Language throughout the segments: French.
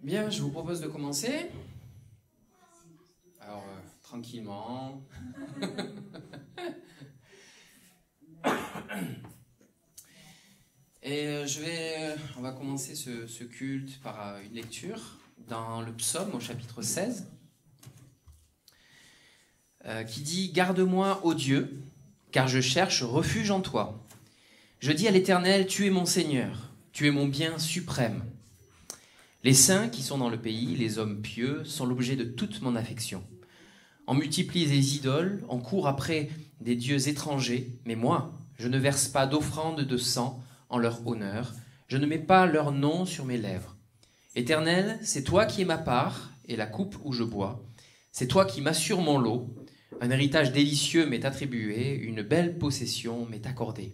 Bien, je vous propose de commencer. Alors, tranquillement. Et on va commencer ce culte par une lecture dans le psaume au chapitre 16, qui dit « Garde-moi, ô Dieu, car je cherche refuge en toi. Je dis à l'Éternel, tu es mon Seigneur, tu es mon bien suprême. Les saints qui sont dans le pays, les hommes pieux, sont l'objet de toute mon affection. On multiplie les idoles, on court après des dieux étrangers, mais moi, je ne verse pas d'offrande de sang en leur honneur, je ne mets pas leur nom sur mes lèvres. Éternel, c'est toi qui es ma part et la coupe où je bois. C'est toi qui m'assures mon lot. Un héritage délicieux m'est attribué, une belle possession m'est accordée.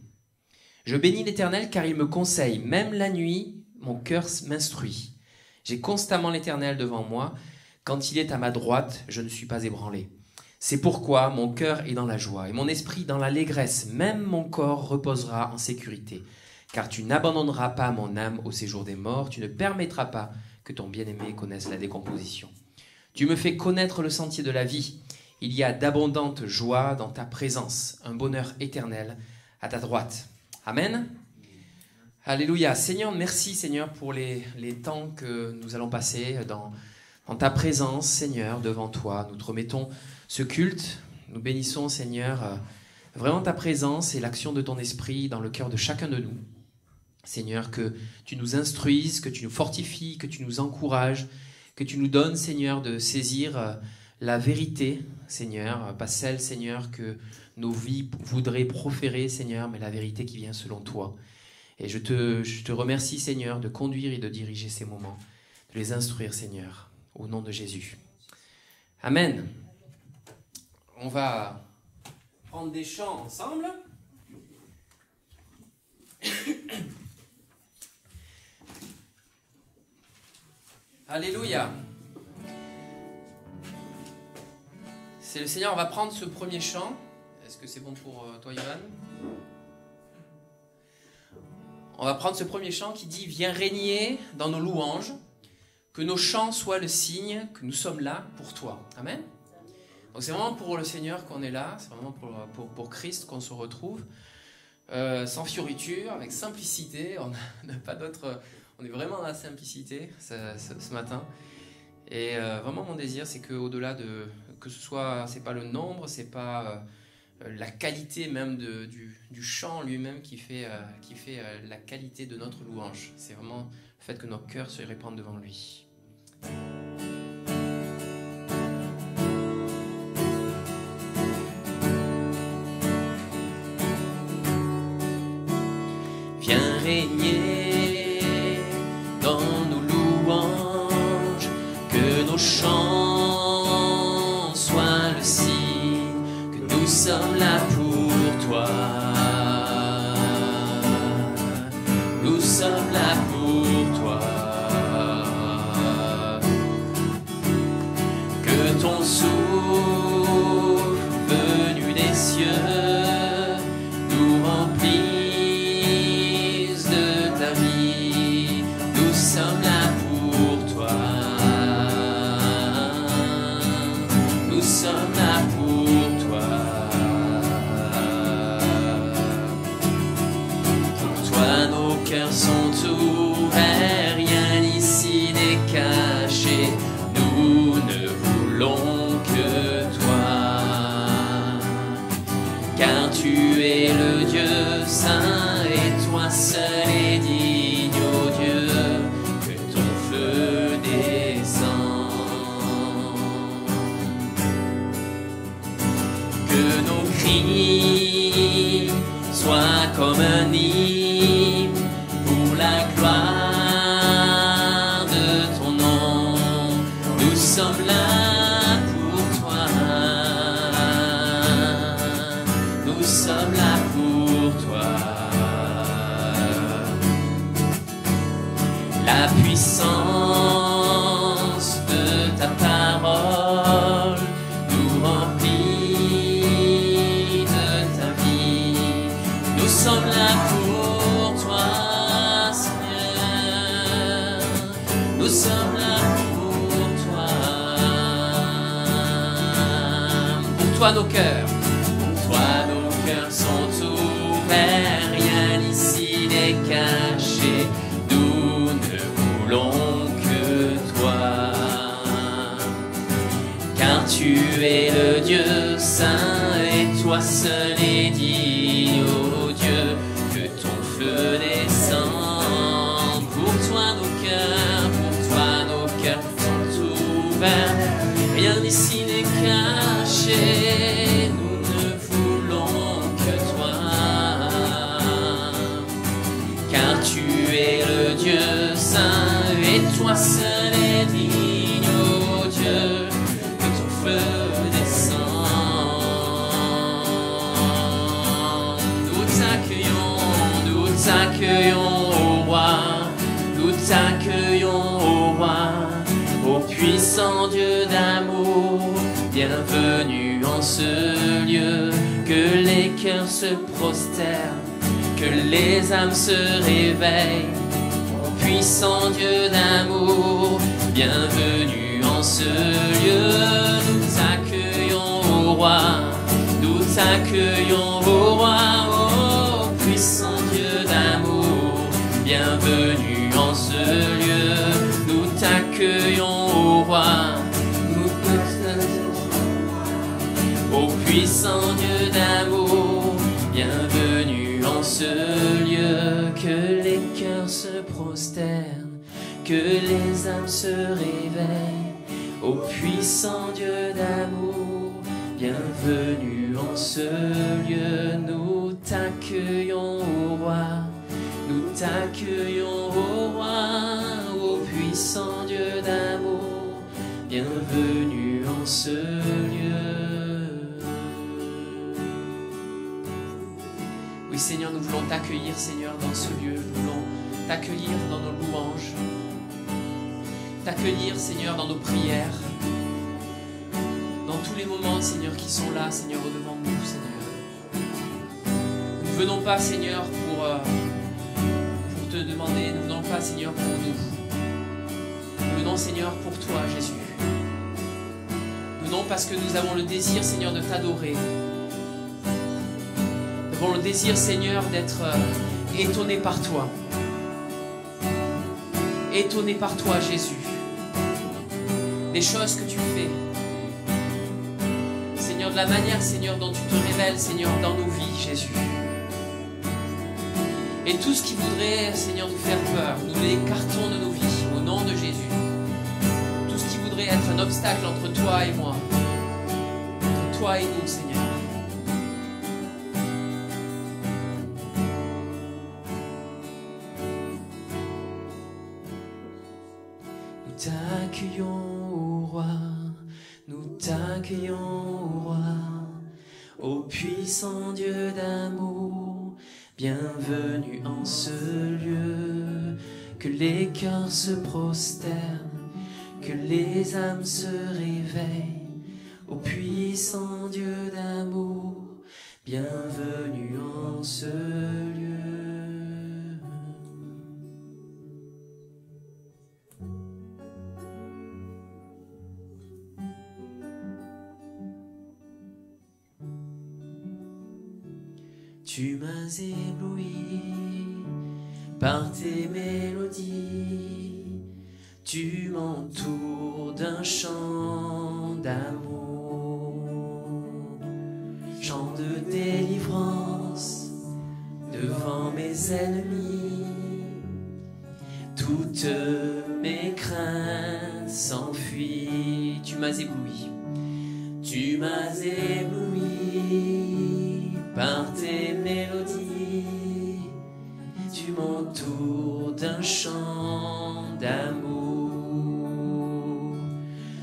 Je bénis l'Éternel car il me conseille, même la nuit, mon cœur m'instruit. J'ai constamment l'Éternel devant moi. Quand il est à ma droite, je ne suis pas ébranlé. C'est pourquoi mon cœur est dans la joie et mon esprit dans l'allégresse. Même mon corps reposera en sécurité. Car tu n'abandonneras pas mon âme au séjour des morts. Tu ne permettras pas que ton bien-aimé connaisse la décomposition. Tu me fais connaître le sentier de la vie. Il y a d'abondantes joies dans ta présence, un bonheur éternel à ta droite. Amen. Alléluia. Seigneur, merci Seigneur pour les temps que nous allons passer dans ta présence, Seigneur, devant toi. Nous te remettons ce culte. Nous bénissons, Seigneur, vraiment ta présence et l'action de ton esprit dans le cœur de chacun de nous. Seigneur, que tu nous instruises, que tu nous fortifies, que tu nous encourages, que tu nous donnes, Seigneur, de saisir la vérité, Seigneur, pas celle, Seigneur, que nos vies voudraient proférer, Seigneur, mais la vérité qui vient selon toi. Et je te remercie, Seigneur, de conduire et de diriger ces moments, de les instruire, Seigneur, au nom de Jésus. Amen. On va prendre des chants ensemble. Alléluia. C'est le Seigneur, on va prendre ce premier chant. Est-ce que c'est bon pour toi, Yohan ? On va prendre ce premier chant qui dit « Viens régner dans nos louanges, que nos chants soient le signe que nous sommes là pour toi. » Amen. Donc c'est vraiment pour le Seigneur qu'on est là, c'est vraiment pour Christ qu'on se retrouve, sans fioriture, avec simplicité. On n'a pas d'autre, on est vraiment dans la simplicité ce matin. Et vraiment mon désir, c'est qu'au-delà de que ce soit, c'est pas le nombre, c'est pas la qualité même du chant lui-même qui fait la qualité de notre louange. C'est vraiment le fait que nos cœurs se répandent devant lui. Viens régner dans nos louanges, que nos chants soient le signe que nous sommes là pour toi. Nous sommes là pour toi. Que ton souffle venu des cieux nous remplisse de ta vie. Nous sommes là pour toi. Nous sommes là pour toi. Pour toi nos cœurs sont ouverts, rien ici n'est caché. Nous ne voulons que toi, car tu es le Dieu saint et toi seul est digne, ô Dieu, que ton feu descend. Que nos cris soient comme un hymne pour la gloire de ton nom. Nous sommes là pour toi. Nous sommes là pour toi. La puissance de ta parole nous remplit de ta vie. Nous sommes là pour toi, Seigneur. Nous sommes là toi nos cœurs. Pour toi nos cœurs sont ouverts, rien ici n'est caché. Nous ne voulons que toi. Car tu es le Dieu saint et toi seul est digne, ô Dieu, que ton feu descend. Pour toi nos cœurs sont ouverts, rien ici n'est caché, nous ne voulons que toi. Car tu es le Dieu saint et toi seul est digne, ô Dieu, que ton feu descend. Nous t'accueillons au roi, nous t'accueillons au roi, ô puissant Dieu d'amour, bienvenue en ce lieu. Que les cœurs se prosternent, que les âmes se réveillent, ô puissant Dieu d'amour, bienvenue en ce lieu. Nous t'accueillons au roi, nous t'accueillons au roi, ô puissant Dieu d'amour, bienvenue en ce lieu. Nous t'accueillons au roi, ô puissant Dieu d'amour, bienvenue en ce lieu. Que les cœurs se prosternent, que les âmes se réveillent, ô puissant Dieu d'amour, bienvenue en ce lieu. Nous t'accueillons au roi, nous t'accueillons au roi, ô puissant Dieu d'amour, bienvenue en ce lieu. Oui Seigneur, nous voulons t'accueillir Seigneur dans ce lieu, nous voulons t'accueillir dans nos louanges, t'accueillir Seigneur dans nos prières, dans tous les moments Seigneur qui sont là Seigneur au-devant de nous Seigneur. Nous ne venons pas Seigneur pour te demander, nous ne venons pas Seigneur pour nous. Nous venons Seigneur pour toi Jésus. Nous venons parce que nous avons le désir Seigneur de t'adorer. Nous avons le désir Seigneur d'être étonnés par toi. Étonnés par toi Jésus. Des choses que tu fais. Seigneur, de la manière Seigneur dont tu te révèles Seigneur dans nos vies Jésus. Et tout ce qui voudrait, Seigneur, nous faire peur, nous l'écartons de nos vies, au nom de Jésus. Tout ce qui voudrait être un obstacle entre toi et moi, entre toi et nous, Seigneur. Nous t'accueillons au roi, nous t'accueillons au roi, ô puissant Dieu d'amour, bienvenue en ce lieu. Que les cœurs se prosternent, que les âmes se réveillent, ô puissant Dieu d'amour, bienvenue en ce lieu. Tu m'as ébloui par tes mélodies, tu m'entoures d'un chant d'amour, chant de délivrance devant mes ennemis. Toutes mes craintes s'enfuient. Tu m'as ébloui, tu m'as ébloui par tes mélodies, tu m'entoures d'un chant d'amour,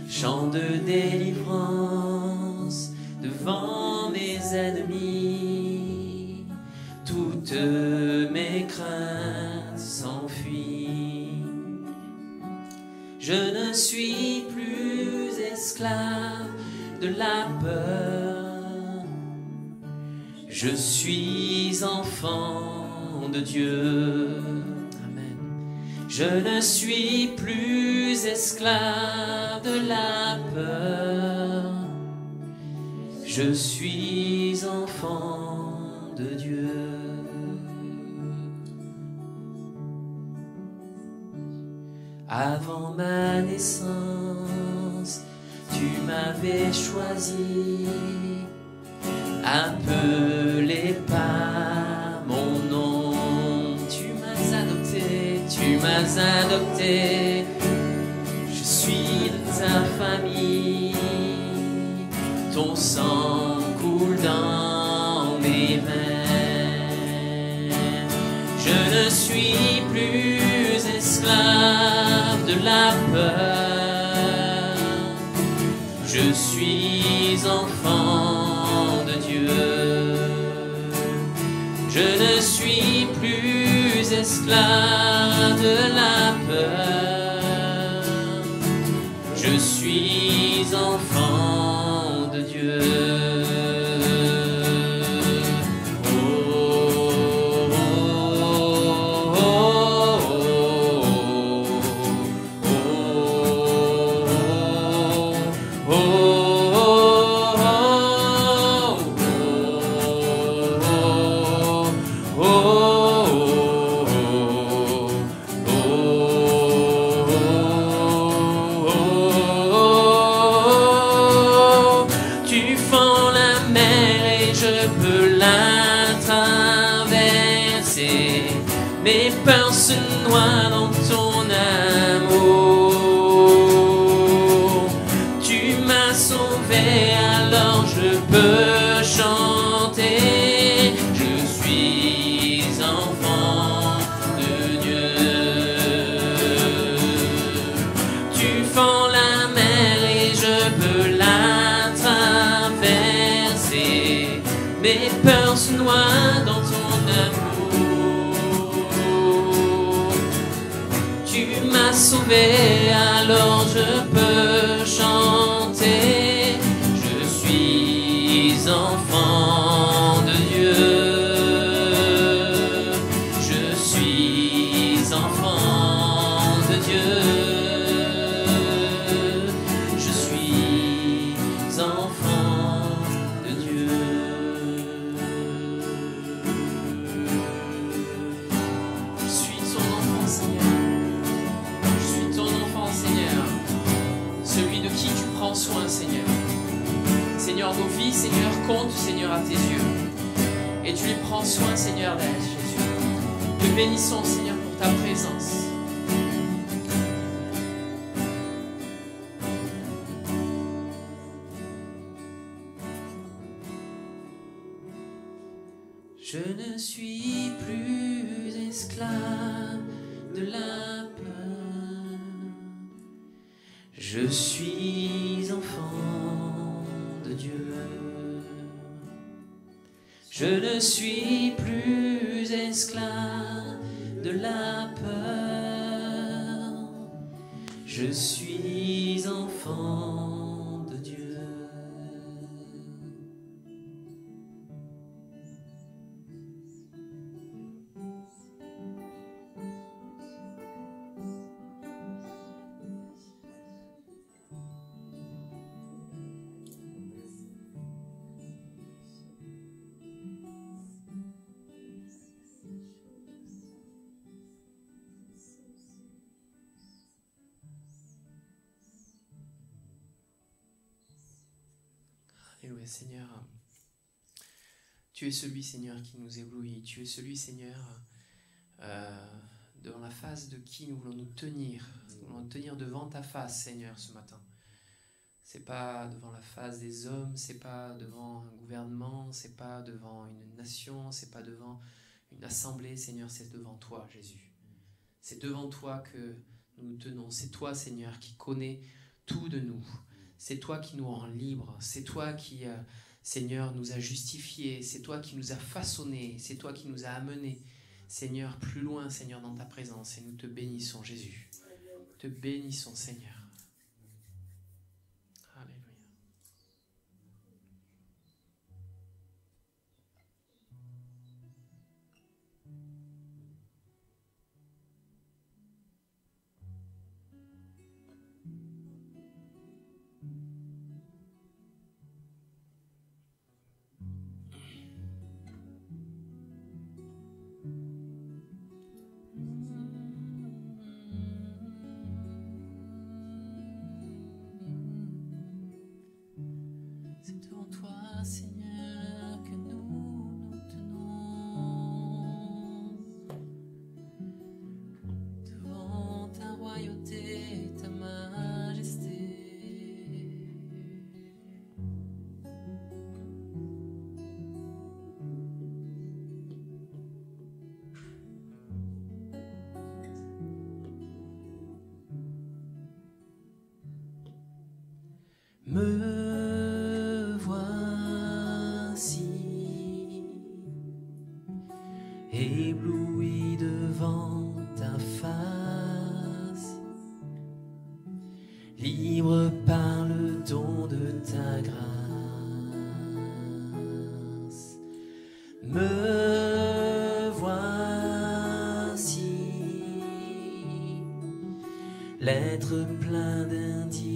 chant de délivrance devant mes ennemis. Toutes mes craintes s'enfuient. Je ne suis plus esclave de la peur. Je suis enfant de Dieu. Amen. Je ne suis plus esclave de la peur. Je suis enfant de Dieu. Avant ma naissance, tu m'avais choisi, appelé par mon nom. Tu m'as adopté, je suis de ta famille. Ton sang coule dans mes veines. Je ne suis plus esclave de la peur. Je suis enfant de Dieu. Je ne suis plus esclave de la peur. Je suis enfant de Dieu. Mes peurs se noient dans ton amour. Tu m'as sauvé, alors je peux chanter. Je suis enfant de Dieu. Tu fends la mer et je peux la traverser. Mes peurs se noient dans ton amour. Tu m'as sauvé, alors je peux chanter. Je suis enfant de Dieu. Je suis enfant de Dieu. Je suis enfant de Dieu. Je suis ton enfant, Seigneur. Celui de qui tu prends soin, Seigneur. Seigneur, nos vies, Seigneur, comptent, Seigneur, à tes yeux. Et tu les prends soin, Seigneur, d'elle, Jésus. Te bénissons, Seigneur, pour ta présence. Je ne suis plus esclave de la peur. Je suis enfant de Dieu. Je ne suis plus esclave de la peur. Je suis enfant de Dieu. Alléluia, Seigneur. Tu es celui, Seigneur, qui nous éblouit. Tu es celui, Seigneur, devant la face de qui nous voulons nous tenir. Nous voulons nous tenir devant ta face, Seigneur, ce matin. C'est pas devant la face des hommes, c'est pas devant un gouvernement, c'est pas devant une nation, c'est pas devant une assemblée, Seigneur, c'est devant toi, Jésus. C'est devant toi que nous nous tenons. C'est toi, Seigneur, qui connais tout de nous. C'est toi qui nous rend libres. C'est toi qui, Seigneur, nous a justifiés. C'est toi qui nous a façonnés. C'est toi qui nous a amenés, Seigneur, plus loin, Seigneur, dans ta présence. Et nous te bénissons, Jésus. Te bénissons, Seigneur. Alléluia. Me voici, ébloui devant ta face, libre par le don de ta grâce. Me voici, l'être plein d'indignité,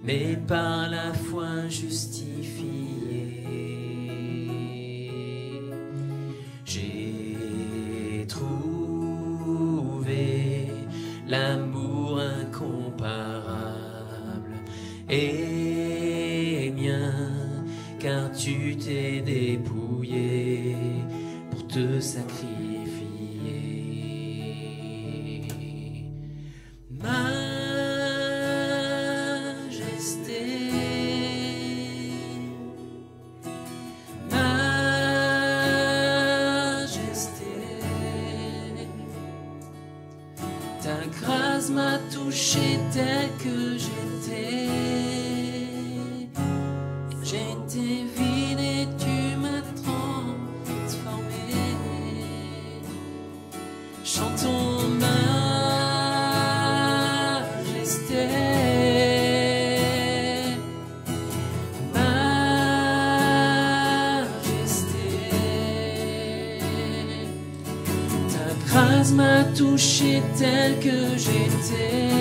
mais par la foi justifié. J'ai trouvé l'amour incomparable et mien, car tu t'es dépouillé pour te sacrifier. Ta grâce m'a touché tel que j'étais. J'étais vide et tu m'as transformé. Chantons majesté. Majesté. Ta grâce m'a touché tel que j'étais.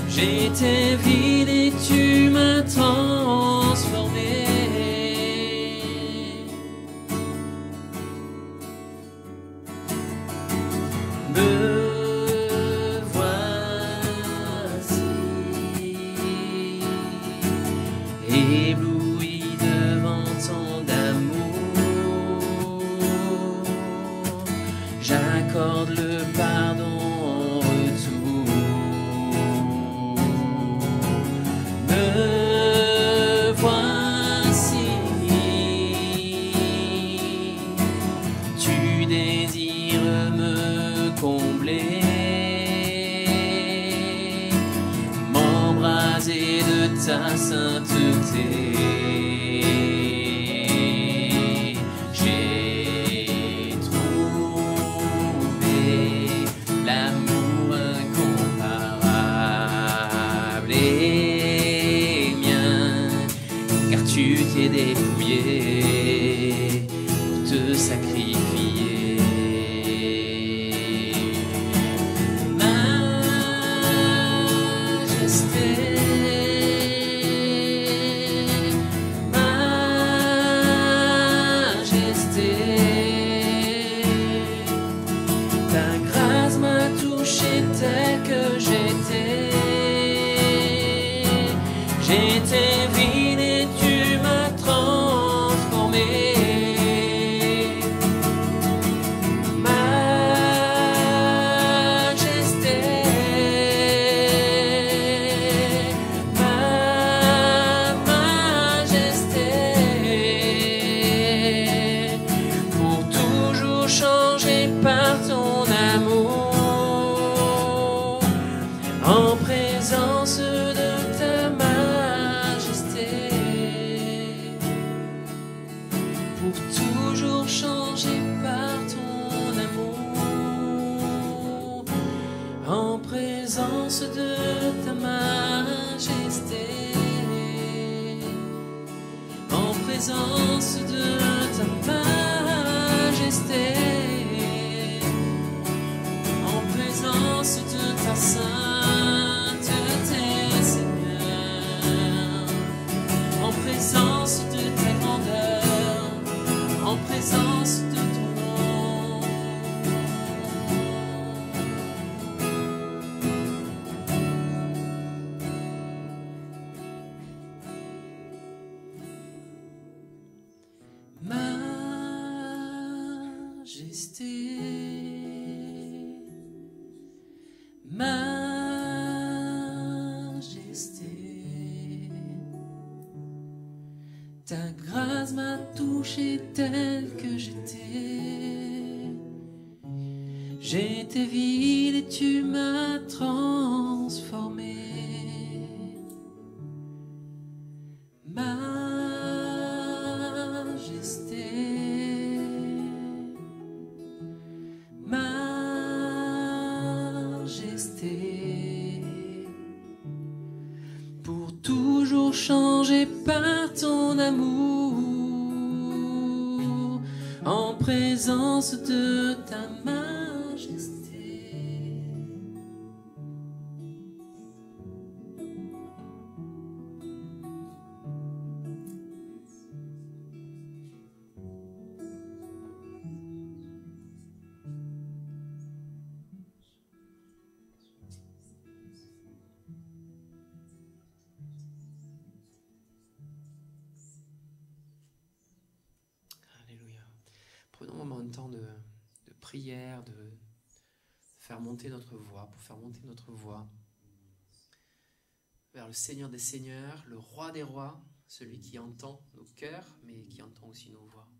J'étais vide et tu m'as transformé. Me voici, ébloui devant ton amour. J'accorde le pardon en retour. Me voici, tu désires me combler, m'embraser de ta sainteté. L'amour incomparable est mien, car tu t'es dépouillé pour te sacrifier. Majesté, majesté, ta grâce m'a touché tel que j'étais. J'étais vide et tu m'as transformé. Majesté, majesté, pour toujours changer par ton amour, en présence de ta majesté, pour toujours changer par ton amour, en présence de ta majesté, en présence de ta majesté, en présence de ta sainteté, Seigneur, en présence de ta grandeur, en présence de ton nom. Majesté, majesté, ta grâce m'a touché tel que j'étais. J'étais vide et tu m'as transformé. Majesté, majesté, pour toujours changer par ton amour, en présence de ta majesté. Alléluia. Prenons un moment de temps de prière, de faire monter notre voix, pour faire monter notre voix vers le Seigneur des Seigneurs, le Roi des Rois, celui qui entend nos cœurs, mais qui entend aussi nos voix.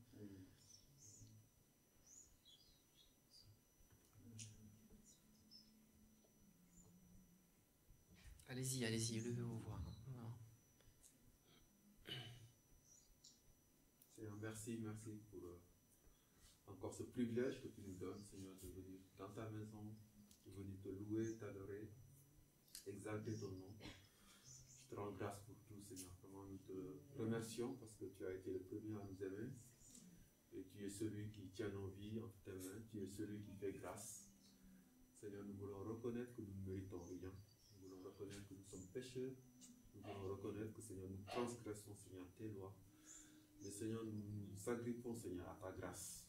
Allez-y, allez-y, levez vos voix. Seigneur, merci pour encore ce privilège que tu nous donnes, Seigneur, de venir dans ta maison, de venir te louer, t'adorer, exalter ton nom. Je te rends grâce pour tout, Seigneur. Vraiment, nous te remercions parce que tu as été le premier à nous aimer. Et tu es celui qui tient nos vies entre tes mains. Tu es celui qui fait grâce. Seigneur, nous voulons reconnaître que nous ne méritons rien. Nous voulons reconnaître que nous sommes pécheurs. Nous voulons reconnaître que, Seigneur, nous transgressons, Seigneur, tes lois. Mais, Seigneur, nous nous agrippons, Seigneur, à ta grâce.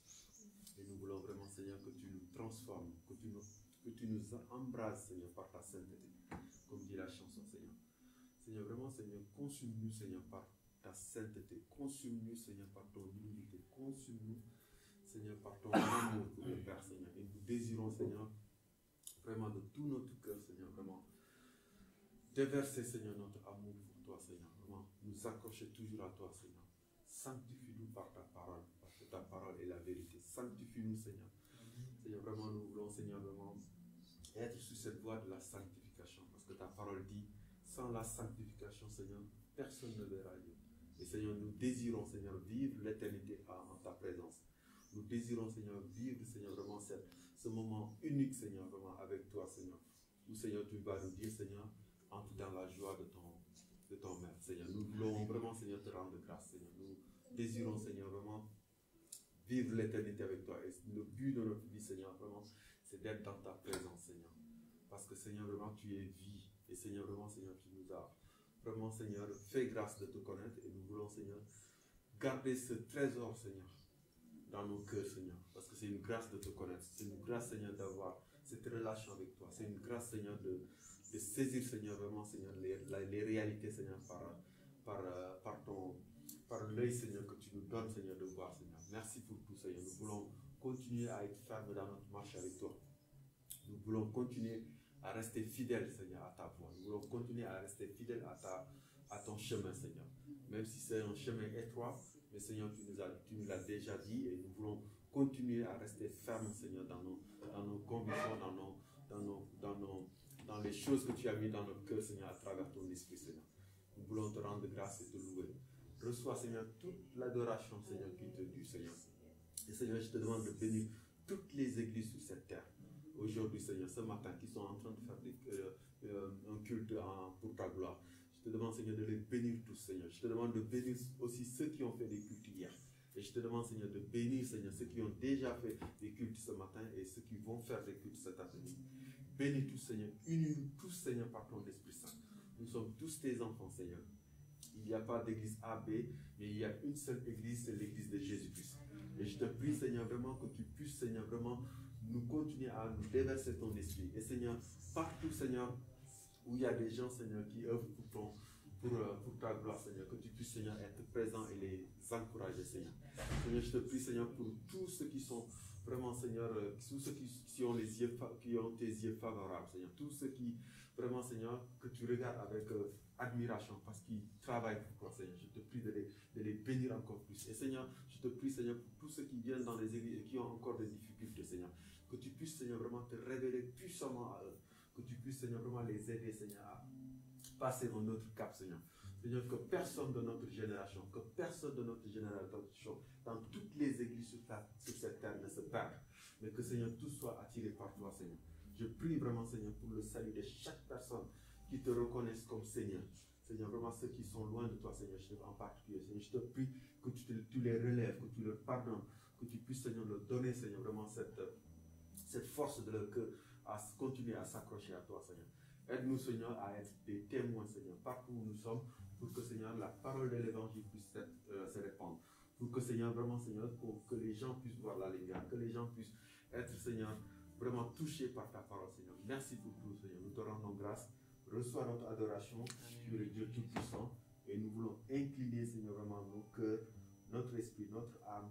Et nous voulons vraiment, Seigneur, que tu nous transformes, que tu nous embrases, Seigneur, par ta sainteté. Comme dit la chanson, Seigneur. Seigneur, vraiment, Seigneur, consume-nous, Seigneur, par ta sainteté. Consume-nous, Seigneur, par ton humilité. Consume-nous, Seigneur, par ton amour pour le Père, Seigneur. Et nous désirons, Seigneur, vraiment de tout notre cœur, Seigneur, vraiment déverser, Seigneur, notre amour pour toi, Seigneur. Vraiment nous accrocher toujours à toi, Seigneur. Sanctifie-nous par ta parole, parce que ta parole est la vérité. Sanctifie-nous, Seigneur. Seigneur, vraiment, nous voulons, Seigneur, vraiment être sur cette voie de la sanctification, parce que ta parole dit, sans la sanctification, Seigneur, personne ne verra Dieu. Et Seigneur, nous désirons, Seigneur, vivre l'éternité en ta présence. Nous désirons, Seigneur, vivre, Seigneur, vraiment ce moment unique, Seigneur, vraiment avec toi, Seigneur. Où, Seigneur, tu vas nous dire, Seigneur, entre dans la joie de ton Maître, Seigneur. Nous voulons vraiment, Seigneur, te rendre grâce, Seigneur. Nous désirons, Seigneur, vraiment vivre l'éternité avec toi. Et le but de notre vie, Seigneur, vraiment, c'est d'être dans ta présence, Seigneur. Parce que, Seigneur, vraiment, tu es vie. Et, Seigneur, vraiment, Seigneur, tu nous as vraiment, Seigneur, fait grâce de te connaître. Et nous voulons, Seigneur, garder ce trésor, Seigneur, dans nos cœurs, Seigneur. Parce que c'est une grâce de te connaître. C'est une grâce, Seigneur, d'avoir cette relation avec toi. C'est une grâce, Seigneur, de saisir, Seigneur, vraiment, Seigneur, les réalités, Seigneur, par l'œil, Seigneur, que tu nous donnes, Seigneur, de voir, Seigneur. Merci pour tout, Seigneur. Nous voulons continuer à être fermes dans notre marche avec toi. Nous voulons continuer à rester fidèles, Seigneur, à ta voix. Nous voulons continuer à rester fidèles à ton chemin, Seigneur. Même si c'est un chemin étroit, mais Seigneur, tu nous l'as déjà dit et nous voulons continuer à rester fermes, Seigneur, dans nos convictions, dans les choses que tu as mis dans notre cœur, Seigneur, à travers ton esprit, Seigneur. Nous voulons te rendre grâce et te louer. Reçois, Seigneur, toute l'adoration, Seigneur, qui te due, Seigneur. Et Seigneur, je te demande de bénir toutes les églises sur cette terre. Aujourd'hui, Seigneur, ce matin, qui sont en train de faire un culte pour ta gloire. Je te demande, Seigneur, de les bénir tous, Seigneur. Je te demande de bénir aussi ceux qui ont fait des cultes hier. Et je te demande, Seigneur, de bénir, Seigneur, ceux qui ont déjà fait des cultes ce matin et ceux qui vont faire des cultes cet après-midi. Bénis tous, Seigneur. Unis-nous tous, Seigneur, par ton Esprit Saint. Nous sommes tous tes enfants, Seigneur. Il n'y a pas d'église A, B, mais il y a une seule église, c'est l'église de Jésus-Christ. Et je te prie, Seigneur, vraiment que tu puisses, Seigneur, vraiment nous continuer à nous déverser ton esprit. Et Seigneur, partout, Seigneur, où il y a des gens, Seigneur, qui œuvrent pour ta gloire, Seigneur, que tu puisses, Seigneur, être présent et les encourager, Seigneur. Seigneur, je te prie, Seigneur, pour tous ceux qui sont vraiment, Seigneur, tous ceux qui ont tes yeux favorables, Seigneur, tous ceux qui, vraiment, Seigneur, que tu regardes avec admiration parce qu'ils travaillent pour toi, Seigneur. Je te prie de les bénir encore plus. Et Seigneur, je te prie, Seigneur, pour tous ceux qui viennent dans les églises et qui ont encore des difficultés, Seigneur, que tu puisses, Seigneur, vraiment te révéler puissamment à eux, que tu puisses, Seigneur, vraiment les aider, Seigneur, à passer dans notre cap, Seigneur. Seigneur, que personne de notre génération, dans toutes les églises sur cette terre ne se perde, mais que, Seigneur, tout soit attiré par toi, Seigneur. Je prie vraiment, Seigneur, pour le salut de chaque personne qui te reconnaissent comme Seigneur. Seigneur, vraiment ceux qui sont loin de toi, Seigneur, en particulier, Seigneur, je te prie que tu les relèves, que tu leur pardonnes, que tu puisses, Seigneur, leur donner, Seigneur, vraiment cette force de leur cœur à continuer à s'accrocher à toi, Seigneur. Aide-nous, Seigneur, à être des témoins, Seigneur, partout où nous sommes, pour que, Seigneur, la parole de l'évangile puisse se répandre. Pour que, Seigneur, vraiment, Seigneur, que les gens puissent voir la lumière, que les gens puissent être, Seigneur, vraiment touchés par ta parole, Seigneur. Merci pour tout, Seigneur. Nous te rendons grâce. Reçois notre adoration. Tu es le Dieu Tout-Puissant. Et nous voulons incliner, Seigneur, vraiment nos cœurs, notre esprit, notre âme,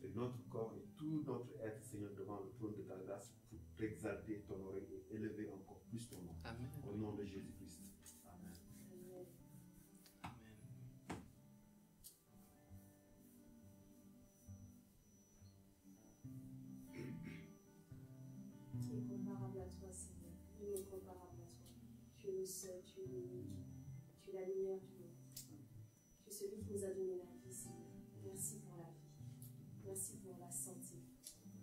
et notre corps et tout notre être, Seigneur, devant le trône de ta grâce pour t'exalter, t'honorer et élever encore plus ton nom. Amen. Au nom de Jésus-Christ. Amen. Amen. Qui est comparable à toi, Seigneur. Il est comparable à toi. Tu es le seul, tu es l'unique. Tu es la lumière du monde. Tu es celui qui nous a donné la vie, Seigneur. Merci pour la vie. Merci pour la santé.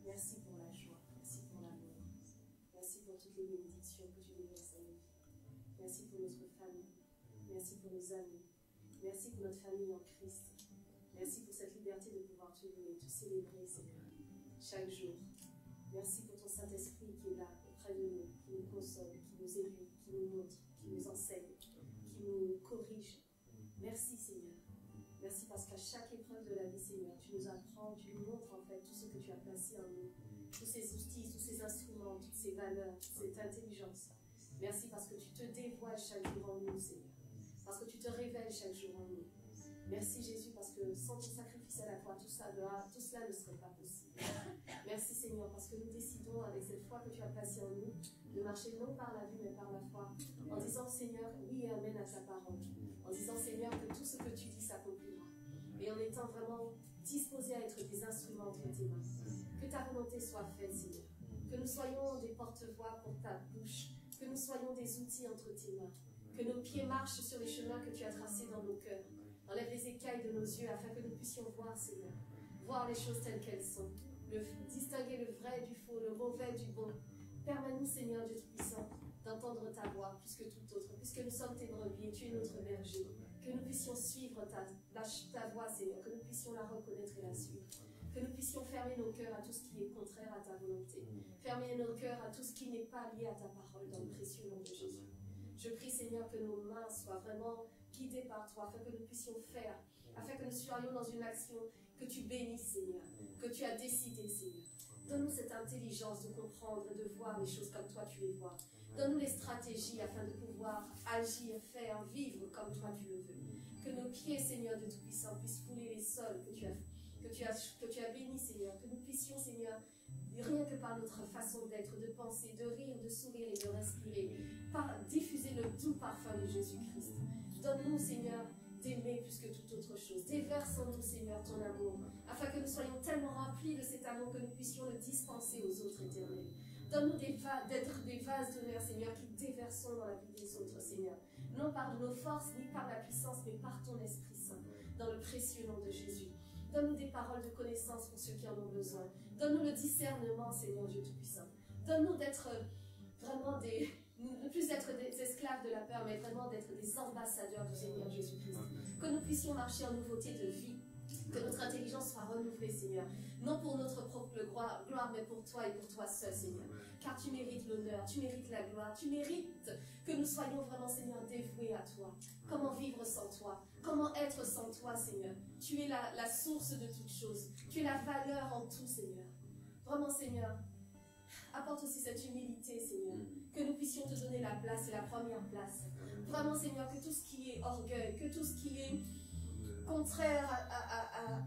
Merci pour la joie. Merci pour l'amour. Merci pour toutes les bénédictions que tu déverses à nos vies. Merci pour notre famille. Merci pour nos amis. Merci pour notre famille en Christ. Merci pour cette liberté de pouvoir te louer, te célébrer, Seigneur, chaque jour. Merci pour ton Saint-Esprit qui est là, auprès de nous, qui nous console, qui nous éduque, qui nous montre, qui nous enseigne, qui nous corrige. Merci, Seigneur. Merci parce qu'à chaque épreuve de la vie, Seigneur, tu nous apprends, tu nous montres en fait tout ce que tu as placé en nous, tous ces outils, tous ces instruments, toutes ces valeurs, cette intelligence. Merci parce que tu te dévoiles chaque jour en nous, Seigneur. Parce que tu te révèles chaque jour en nous. Merci Jésus parce que sans ton sacrifice à la croix, tout cela ne serait pas possible. Merci Seigneur parce que nous décidons avec cette foi que tu as placée en nous de marcher non par la vue mais par la foi. En disant Seigneur, oui et amen à ta parole. En disant Seigneur que tout ce que tu dis s'accomplira. Et en étant vraiment disposés à être des instruments entre tes mains. Que ta volonté soit faite Seigneur. Que nous soyons des porte-voix pour ta bouche. Que nous soyons des outils entre tes mains. Que nos pieds marchent sur les chemins que tu as tracés dans nos cœurs. Enlève les écailles de nos yeux afin que nous puissions voir, Seigneur. Voir les choses telles qu'elles sont. Distinguer le vrai du faux, le mauvais du bon. Permets-nous, Seigneur Dieu Tout-Puissant, d'entendre ta voix plus que tout autre. Puisque nous sommes tes brebis et tu es notre berger. Que nous puissions suivre ta voix, Seigneur. Que nous puissions la reconnaître et la suivre. Que nous puissions fermer nos cœurs à tout ce qui est contraire à ta volonté. Fermer nos cœurs à tout ce qui n'est pas lié à ta parole dans le précieux nom de Jésus. Je prie, Seigneur, que nos mains soient vraiment guidées par toi, afin que nous puissions faire, afin que nous soyons dans une action que tu bénisses, Seigneur, que tu as décidé, Seigneur. Donne-nous cette intelligence de comprendre et de voir les choses comme toi tu les vois. Donne-nous les stratégies afin de pouvoir agir, faire, vivre comme toi tu le veux. Que nos pieds, Seigneur de Tout-Puissant, puissent fouler les sols que tu as bénis, Seigneur. Que nous puissions, Seigneur, rien que par notre façon d'être, de penser, de rire, de sourire et de respirer, diffuser le doux parfum de Jésus-Christ. Donne-nous, Seigneur, d'aimer plus que toute autre chose. Déverse en nous, Seigneur, ton amour, afin que nous soyons tellement remplis de cet amour que nous puissions le dispenser aux autres éternels. Donne-nous d'être des vases d'honneur, Seigneur, qui déversons dans la vie des autres, Seigneur. Non par nos forces, ni par la puissance, mais par ton Esprit Saint, dans le précieux nom de Jésus. Donne-nous des paroles de connaissance pour ceux qui en ont besoin. Donne-nous le discernement, Seigneur Dieu Tout-Puissant. Donne-nous d'être vraiment ne plus être des esclaves de la peur, mais vraiment d'être des ambassadeurs du Seigneur Jésus-Christ. Que nous puissions marcher en nouveauté de vie. Que notre intelligence soit renouvelée, Seigneur. Non pour notre propre gloire, mais pour toi et pour toi seul, Seigneur. Car tu mérites l'honneur, tu mérites la gloire, tu mérites que nous soyons vraiment, Seigneur, dévoués à toi. Comment vivre sans toi? Comment être sans toi, Seigneur? Tu es la source de toutes choses. Tu es la valeur en tout, Seigneur. Vraiment, Seigneur, Apporte aussi cette humilité, Seigneur. Que nous puissions te donner la place et la première place. Vraiment, Seigneur, que tout ce qui est orgueil, que tout ce qui est contraire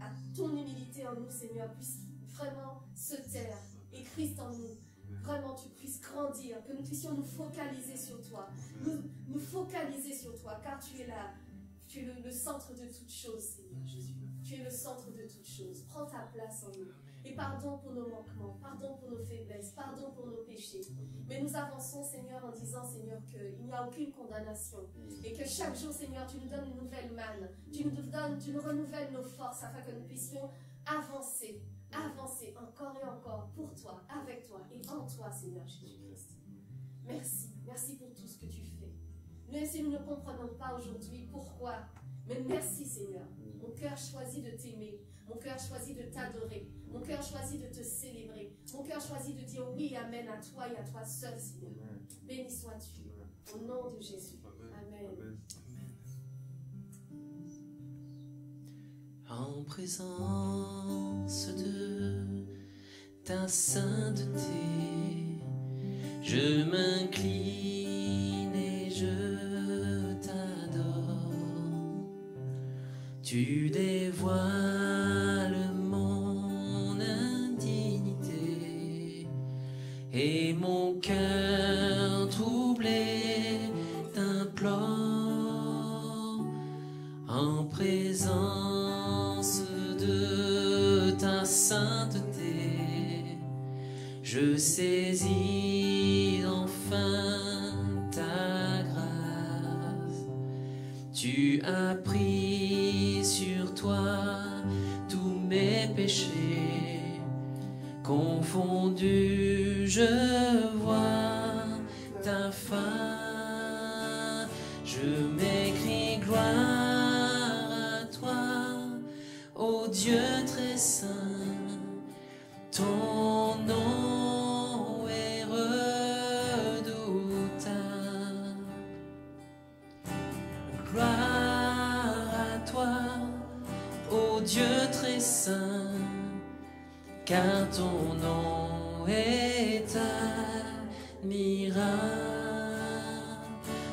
à ton humilité en nous, Seigneur, puisse vraiment se taire. Et Christ en nous, vraiment tu puisses grandir, que nous puissions nous focaliser sur toi. Nous focaliser sur toi, car tu es là. Tu es le centre de toutes choses, Seigneur Jésus. Tu es le centre de toutes choses. Prends ta place en nous. Et pardon pour nos manquements, pardon pour nos faiblesses, pardon pour nos péchés. Mais nous avançons, Seigneur, en disant, Seigneur, qu'il n'y a aucune condamnation. Et que chaque jour, Seigneur, tu nous donnes une nouvelle manne. Tu nous renouvelles nos forces afin que nous puissions avancer encore et encore pour toi, avec toi et en toi, Seigneur Jésus-Christ. Merci, merci pour tout ce que tu fais. Même si nous ne comprenons pas aujourd'hui pourquoi, mais merci, Seigneur. Mon cœur choisit de t'aimer. Mon cœur choisit de t'adorer. Mon cœur choisit de te célébrer. Mon cœur choisit de dire oui, amen à toi et à toi seul, Seigneur. Béni sois-tu. Au nom de Jésus. Amen. En présence de ta sainteté, je m'incline et je t'adore. Tu dévoiles mon indignité et mon cœur troublé t'implore. En présence de ta sainteté, je saisis enfin ta grâce. Tu as pris sur toi tous mes péchés, confondus, je vois ta face. Je m'écris gloire à toi, ô Dieu très saint, ton nom est redoutable. Gloire à toi, ô Dieu très saint, car ton nom est admirable.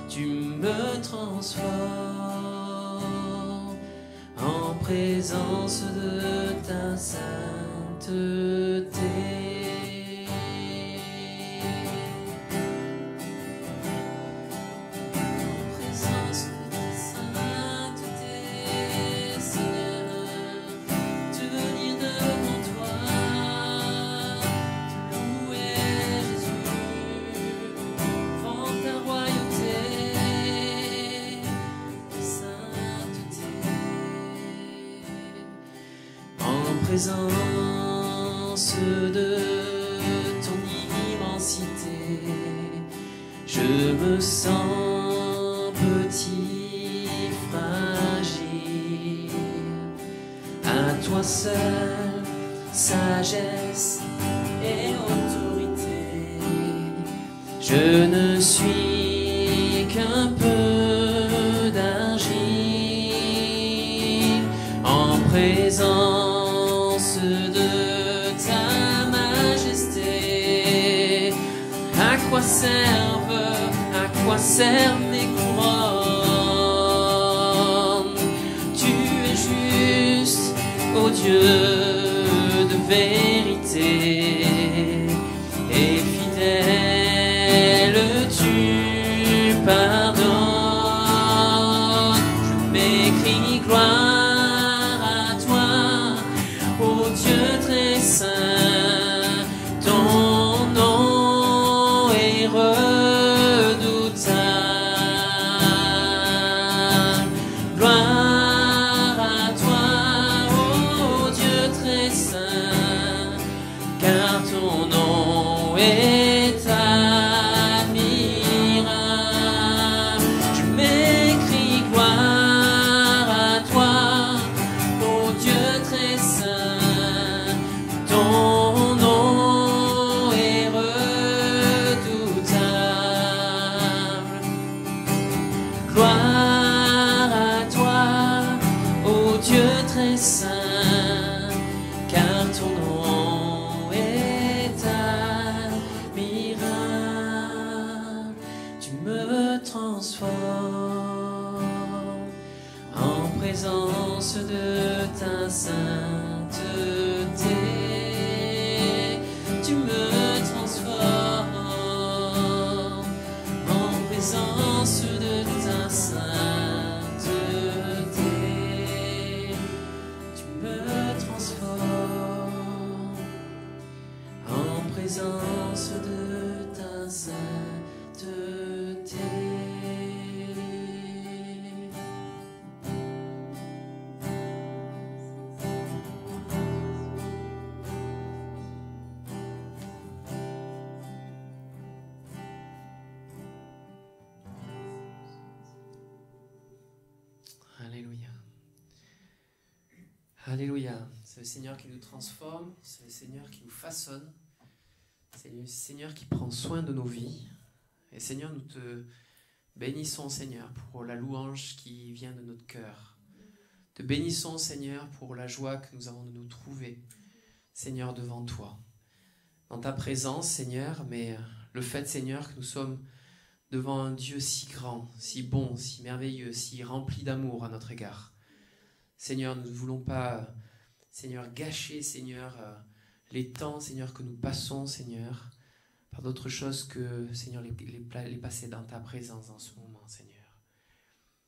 Tu me transformes en présence de ta sainteté. Présence de ton immensité, je me sens petit, fragile. À toi seul, sagesse et autorité, je ne suis qu'un peu d'argile. En présence de ta majesté, à quoi servent mes couronnes? Tu es juste, ô Dieu de vérité, et fidèle, tu pardonnes. Je m'écris gloire saint, ton nom est redoutable. Gloire à toi, ô Dieu très saint, car ton nom est admirable. Je m'écris gloire à toi, ô Dieu très saint. Ton nom est redoutable. Gloire à toi, ô Dieu très saint, car ton nom est sainteté, tu me transformes en présence de ta sainteté, tu me transformes en présence de ta sainteté. Alléluia. Alléluia. C'est le Seigneur qui nous transforme, c'est le Seigneur qui nous façonne, c'est le Seigneur qui prend soin de nos vies. Et Seigneur, nous te bénissons, Seigneur, pour la louange qui vient de notre cœur. Te bénissons, Seigneur, pour la joie que nous avons de nous trouver, Seigneur, devant toi. Dans ta présence, Seigneur, mais le fait, Seigneur, que nous sommes devant un Dieu si grand, si bon, si merveilleux, si rempli d'amour à notre égard. Seigneur, nous ne voulons pas, Seigneur, gâcher, Seigneur, les temps, Seigneur, que nous passons, Seigneur, par d'autres choses que, Seigneur, les passer dans ta présence en ce moment, Seigneur.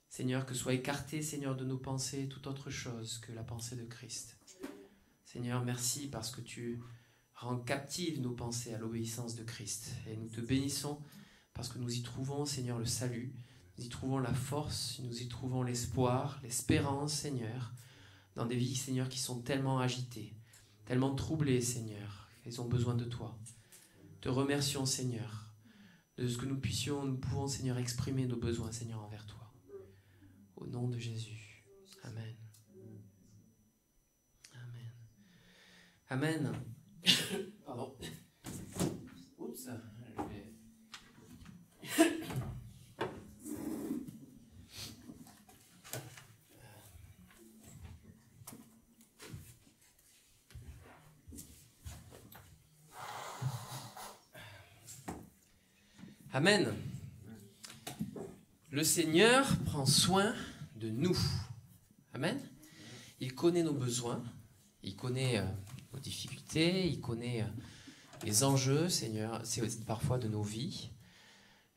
Seigneur, que soit écarté, Seigneur, de nos pensées toute autre chose que la pensée de Christ. Seigneur, merci parce que tu rends captives nos pensées à l'obéissance de Christ. Et nous te bénissons parce que nous y trouvons, Seigneur, le salut, nous y trouvons la force, nous y trouvons l'espoir, l'espérance, Seigneur, dans des vies, Seigneur, qui sont tellement agitées, tellement troublées, Seigneur. Elles ont besoin de toi. Te remercions, Seigneur, de ce que nous pouvons, Seigneur, exprimer nos besoins, Seigneur, envers toi. Au nom de Jésus. Amen. Amen. Amen. Pardon. Oups. Amen. Le Seigneur prend soin de nous. Amen. Il connaît nos besoins, il connaît nos difficultés, il connaît les enjeux, Seigneur, c'est parfois de nos vies.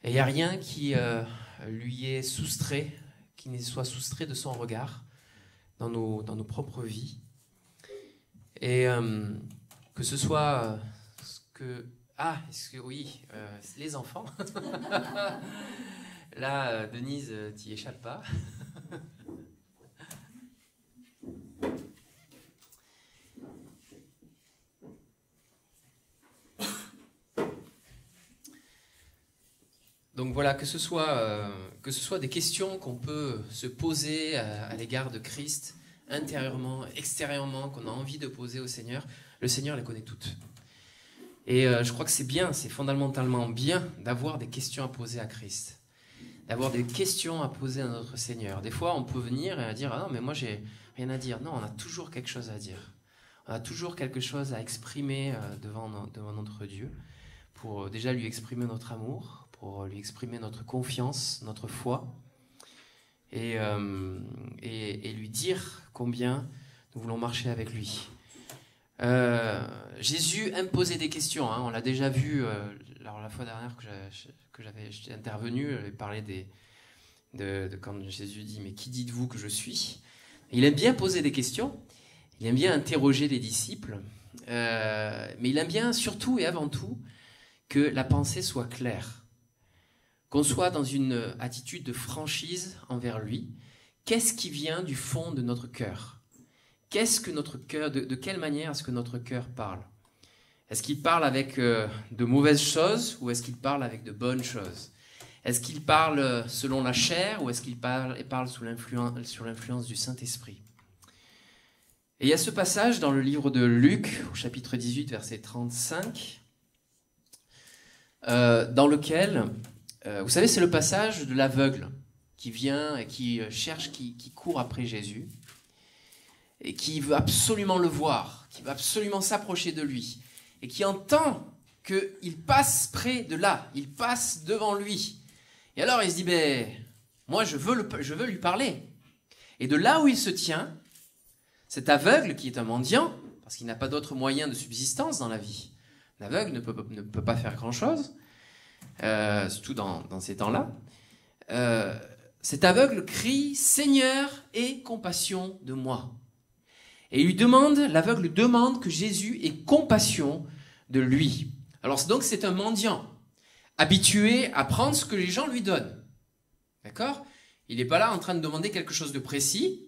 Et il n'y a rien qui lui est soustrait, qui ne soit soustrait de son regard dans nos propres vies. Et que ce soit ce que... Ah, est-ce que oui, les enfants. Là, Denise, t'y échappes pas. Donc voilà, que ce soit des questions qu'on peut se poser à l'égard de Christ, intérieurement, extérieurement, qu'on a envie de poser au Seigneur, le Seigneur les connaît toutes. Et je crois que c'est bien, c'est fondamentalement bien d'avoir des questions à poser à Christ, d'avoir des questions à poser à notre Seigneur. Des fois, on peut venir et dire « Ah non, mais moi, j'ai rien à dire. » Non, on a toujours quelque chose à dire. On a toujours quelque chose à exprimer devant notre Dieu, pour déjà lui exprimer notre amour, pour lui exprimer notre confiance, notre foi, et lui dire combien nous voulons marcher avec lui. Jésus aime poser des questions, hein, on l'a déjà vu alors la fois dernière que j'étais intervenu, j'avais parlé de quand Jésus dit « Mais qui dites-vous que je suis ?» Il aime bien poser des questions, il aime bien interroger les disciples, mais il aime bien surtout et avant tout que la pensée soit claire, qu'on soit dans une attitude de franchise envers lui. Qu'est-ce qui vient du fond de notre cœur ? Qu'est-ce que notre cœur, de quelle manière est-ce que notre cœur parle ? Est-ce qu'il parle avec de mauvaises choses ou est-ce qu'il parle avec de bonnes choses ? Est-ce qu'il parle selon la chair ou est-ce qu'il parle sous l'influence du Saint-Esprit ? Et il y a ce passage dans le livre de Luc, au chapitre 18, verset 35, dans lequel, vous savez, c'est le passage de l'aveugle qui vient et qui cherche, qui court après Jésus, et qui veut absolument le voir, qui veut absolument s'approcher de lui, et qui entend qu'il passe près de là, il passe devant lui. Et alors il se dit, ben, moi je veux lui parler. Et de là où il se tient, Cet aveugle qui est un mendiant, parce qu'il n'a pas d'autre moyen de subsistance dans la vie. L'aveugle ne peut pas faire grand-chose, surtout dans ces temps-là. Cet aveugle crie « Seigneur, aie compassion de moi ». Et l'aveugle demande que Jésus ait compassion de lui. Alors donc c'est un mendiant, habitué à prendre ce que les gens lui donnent. D'accord ? Il n'est pas là en train de demander quelque chose de précis.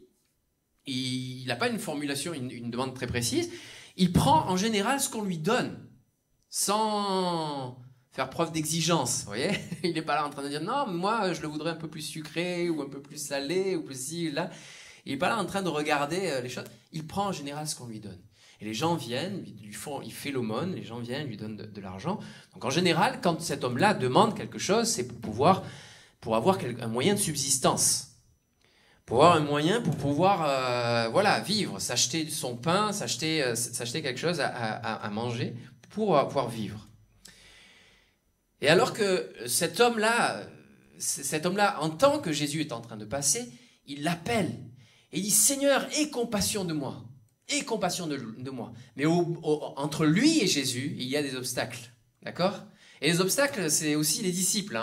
Il n'a pas une formulation, une demande très précise. Il prend en général ce qu'on lui donne, sans faire preuve d'exigence. Vous voyez ? Il n'est pas là en train de dire non, moi je le voudrais un peu plus sucré, ou un peu plus salé, ou plus ci, là. Il n'est pas là en train de regarder les choses. Il prend en général ce qu'on lui donne. Et les gens viennent, il fait l'aumône, les gens viennent, lui donnent de l'argent. Donc en général, quand cet homme-là demande quelque chose, c'est pour avoir un moyen de subsistance. Pour avoir un moyen pour pouvoir vivre, s'acheter son pain, s'acheter quelque chose à manger pour pouvoir vivre. Et alors que cet homme-là entend que Jésus est en train de passer, il l'appelle et il dit « Seigneur, aie compassion de moi, aie compassion de moi ». Mais entre lui et Jésus, il y a des obstacles, d'accord ? Et les obstacles, c'est aussi les disciples,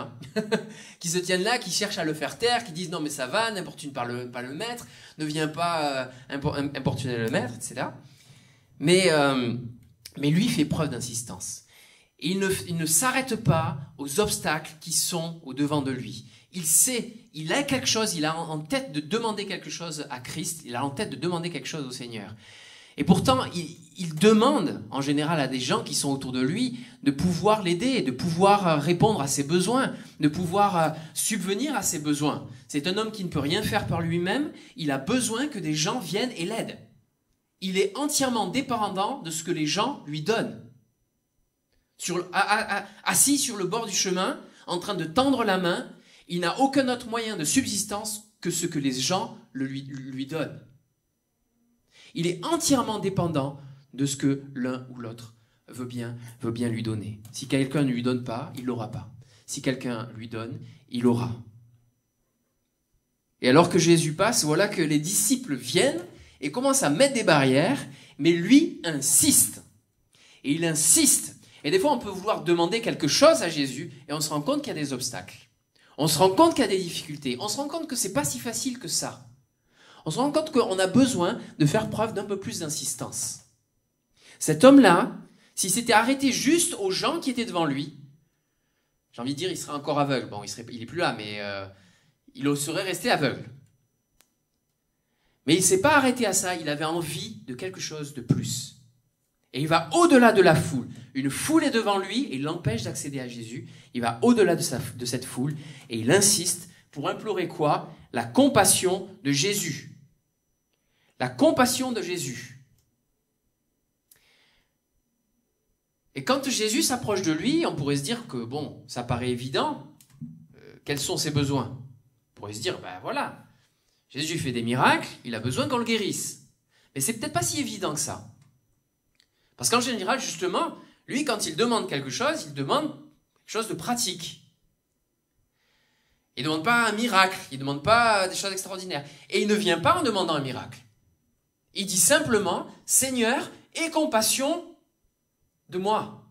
qui se tiennent là, qui cherchent à le faire taire, qui disent « Non mais ça va, n'importune pas le maître, ne viens pas importuner le maître, etc. » Mais lui fait preuve d'insistance. Et il ne s'arrête pas aux obstacles qui sont au-devant de lui. Il sait, il a quelque chose, il a en tête de demander quelque chose à Christ, il a en tête de demander quelque chose au Seigneur. Et pourtant, il demande en général à des gens qui sont autour de lui de pouvoir l'aider, de pouvoir répondre à ses besoins, de pouvoir subvenir à ses besoins. C'est un homme qui ne peut rien faire par lui-même, il a besoin que des gens viennent et l'aident. Il est entièrement dépendant de ce que les gens lui donnent. Assis sur le bord du chemin, en train de tendre la main, il n'a aucun autre moyen de subsistance que ce que les gens lui donnent. Il est entièrement dépendant de ce que l'un ou l'autre veut bien lui donner. Si quelqu'un ne lui donne pas, il l'aura pas. Si quelqu'un lui donne, il aura. Et alors que Jésus passe, voilà que les disciples viennent et commencent à mettre des barrières, mais lui insiste. Et il insiste. Et des fois, on peut vouloir demander quelque chose à Jésus et on se rend compte qu'il y a des obstacles. On se rend compte qu'il y a des difficultés. On se rend compte que c'est pas si facile que ça. On se rend compte qu'on a besoin de faire preuve d'un peu plus d'insistance. Cet homme-là, s'il s'était arrêté juste aux gens qui étaient devant lui, j'ai envie de dire, il serait encore aveugle. Bon, il est plus là, mais il serait resté aveugle. Mais il ne s'est pas arrêté à ça, il avait envie de quelque chose de plus. Et il va au-delà de la foule. Une foule est devant lui et l'empêche d'accéder à Jésus. Il va au-delà de cette foule et il insiste pour implorer quoi ? La compassion de Jésus. La compassion de Jésus. Et quand Jésus s'approche de lui, on pourrait se dire que, bon, ça paraît évident. Quels sont ses besoins ? On pourrait se dire, ben voilà, Jésus fait des miracles, il a besoin qu'on le guérisse. Mais c'est peut-être pas si évident que ça. Parce qu'en général, justement, lui, quand il demande quelque chose, il demande quelque chose de pratique. Il ne demande pas un miracle, il ne demande pas des choses extraordinaires. Et il ne vient pas en demandant un miracle. Il dit simplement, Seigneur, aie compassion de moi.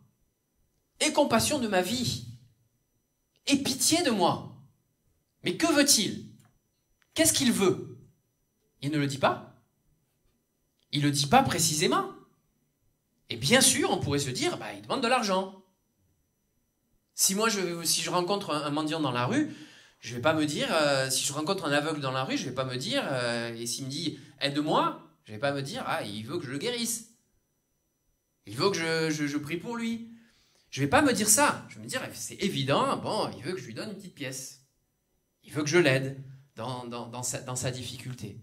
Aie compassion de ma vie. Aie pitié de moi. Mais que veut-il ? Qu'est-ce qu'il veut ? Il ne le dit pas. Il ne le dit pas précisément. Et bien sûr, on pourrait se dire, il demande de l'argent. Si je rencontre un mendiant dans la rue, je ne vais pas me dire, si je rencontre un aveugle dans la rue, je ne vais pas me dire, et s'il me dit, aide-moi, je ne vais pas me dire, il veut que je le guérisse. Il veut que je prie pour lui. Je ne vais pas me dire ça. Je vais me dire, c'est évident, bon, il veut que je lui donne une petite pièce. Il veut que je l'aide dans sa difficulté.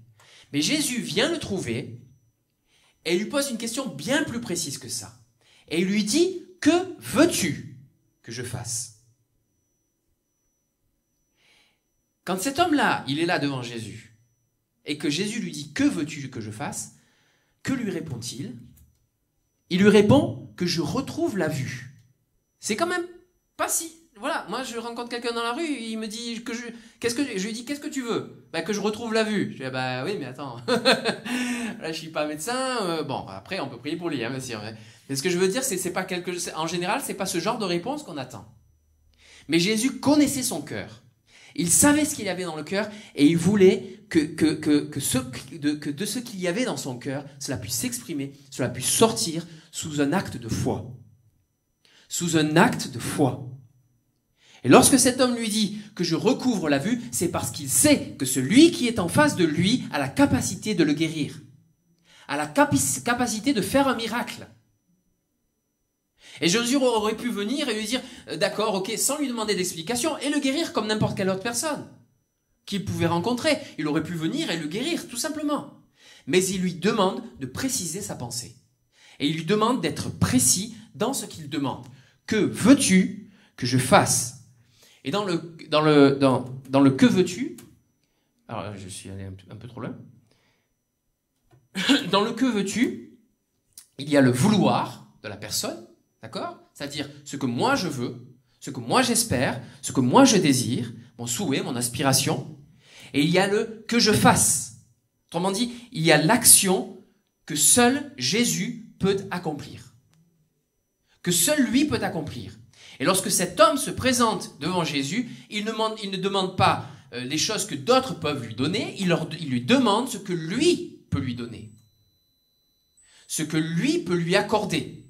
Mais Jésus vient le trouver et il lui pose une question bien plus précise que ça. Et il lui dit, que veux-tu que je fasse ? Quand cet homme-là, il est là devant Jésus, et que Jésus lui dit, que veux-tu que je fasse ? Que lui répond-il ? Il lui répond, que je retrouve la vue. C'est quand même pas si voilà, moi je rencontre quelqu'un dans la rue, il me dit je lui dis qu'est-ce que tu veux? Que je retrouve la vue. Je dis oui, mais attends, là je suis pas médecin. Bon, après on peut prier pour lui, bien sûr. Mais ce que je veux dire, c'est pas en général, c'est pas ce genre de réponse qu'on attend. Mais Jésus connaissait son cœur. Il savait ce qu'il y avait dans le cœur et il voulait que de ce qu'il y avait dans son cœur, cela puisse s'exprimer, cela puisse sortir sous un acte de foi. Sous un acte de foi. Et lorsque cet homme lui dit que je recouvre la vue, c'est parce qu'il sait que celui qui est en face de lui a la capacité de le guérir, a la capacité de faire un miracle. Et Jésus aurait pu venir et lui dire d'accord, ok, sans lui demander d'explication et le guérir comme n'importe quelle autre personne qu'il pouvait rencontrer. Il aurait pu venir et le guérir, tout simplement. Mais il lui demande de préciser sa pensée. Et il lui demande d'être précis dans ce qu'il demande. Que veux-tu que je fasse? Et dans le que veux-tu, alors je suis allé un peu trop loin. Dans le que veux-tu, il y a le vouloir de la personne, d'accord? C'est-à-dire ce que moi je veux, ce que moi j'espère, ce que moi je désire, mon souhait, mon aspiration. Et il y a le que je fasse. Autrement dit, il y a l'action que seul Jésus peut accomplir. Que seul lui peut accomplir. Et lorsque cet homme se présente devant Jésus, il ne demande pas les choses que d'autres peuvent lui donner, il lui demande ce que lui peut lui donner. Ce que lui peut lui accorder.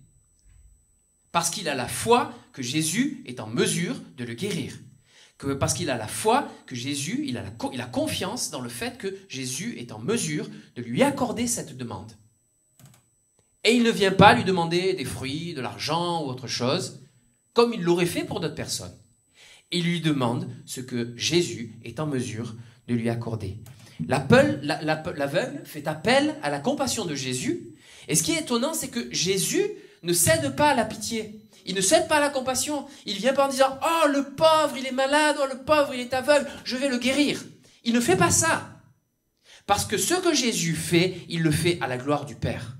Parce qu'il a la foi que Jésus est en mesure de le guérir. Parce qu'il a la foi que Jésus, il a confiance dans le fait que Jésus est en mesure de lui accorder cette demande. Et il ne vient pas lui demander des fruits, de l'argent ou autre chose, comme il l'aurait fait pour d'autres personnes. Il lui demande ce que Jésus est en mesure de lui accorder. L'aveugle fait appel à la compassion de Jésus. Et ce qui est étonnant, c'est que Jésus ne cède pas à la pitié. Il ne cède pas à la compassion. Il ne vient pas en disant « Oh, le pauvre, il est malade. Oh, le pauvre, il est aveugle. Je vais le guérir. » Il ne fait pas ça. Parce que ce que Jésus fait, il le fait à la gloire du Père.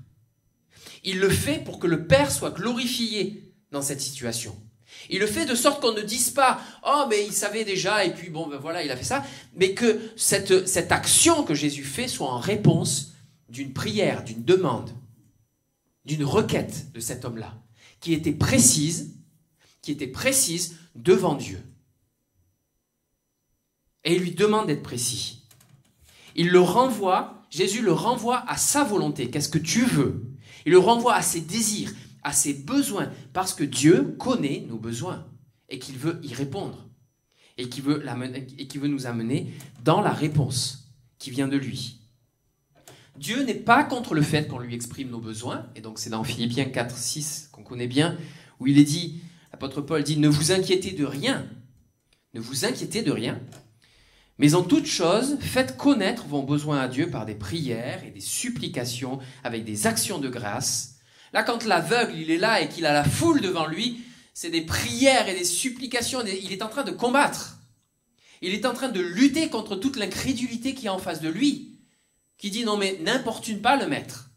Il le fait pour que le Père soit glorifié dans cette situation. Il le fait de sorte qu'on ne dise pas « Oh, mais il savait déjà, et puis bon, ben voilà, il a fait ça. » Mais que cette action que Jésus fait soit en réponse d'une prière, d'une demande, d'une requête de cet homme-là, qui était précise devant Dieu. Et il lui demande d'être précis. Jésus le renvoie à sa volonté. Qu'est-ce que tu veux? Il le renvoie à ses désirs, à ses besoins, parce que Dieu connaît nos besoins et qu'il veut y répondre et qu'il veut nous amener dans la réponse qui vient de lui. Dieu n'est pas contre le fait qu'on lui exprime nos besoins, et donc c'est dans Philippiens 4, 6 qu'on connaît bien, où il est dit, l'apôtre Paul dit, ne vous inquiétez de rien, mais en toute chose, faites connaître vos besoins à Dieu par des prières et des supplications, avec des actions de grâce. Là, quand l'aveugle, il est là et qu'il a la foule devant lui, c'est des prières et des supplications, il est en train de combattre. Il est en train de lutter contre toute l'incrédulité qui est en face de lui, qui dit non mais n'importune pas le maître.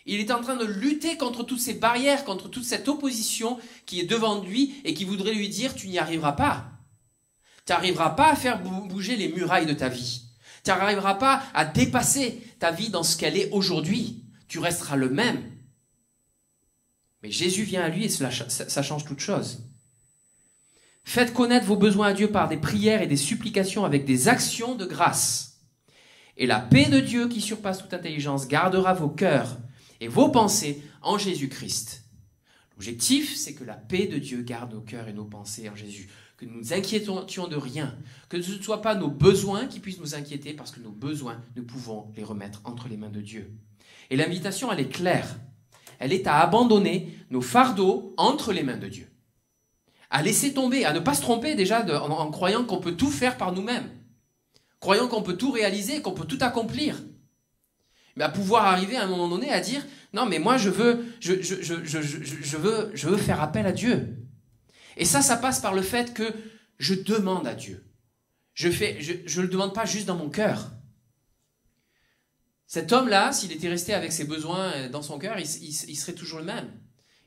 Il est en train de lutter contre toutes ces barrières, contre toute cette opposition qui est devant lui et qui voudrait lui dire tu n'y arriveras pas. Tu n'arriveras pas à faire bouger les murailles de ta vie. Tu n'arriveras pas à dépasser ta vie dans ce qu'elle est aujourd'hui. Tu resteras le même. Mais Jésus vient à lui et ça change toute chose. Faites connaître vos besoins à Dieu par des prières et des supplications avec des actions de grâce. Et la paix de Dieu qui surpasse toute intelligence gardera vos cœurs et vos pensées en Jésus-Christ. L'objectif, c'est que la paix de Dieu garde nos cœurs et nos pensées en Jésus. Que nous nous inquiétions de rien. Que ce ne soit pas nos besoins qui puissent nous inquiéter, parce que nos besoins, nous pouvons les remettre entre les mains de Dieu. Et l'invitation, elle est claire. Elle est à abandonner nos fardeaux entre les mains de Dieu. À laisser tomber, à ne pas se tromper déjà en croyant qu'on peut tout faire par nous-mêmes. Croyant qu'on peut tout réaliser, qu'on peut tout accomplir. Mais à pouvoir arriver à un moment donné à dire non mais moi je veux faire appel à Dieu. Et ça passe par le fait que je demande à Dieu. Je le demande pas juste dans mon cœur. Cet homme-là, s'il était resté avec ses besoins dans son cœur, il serait toujours le même.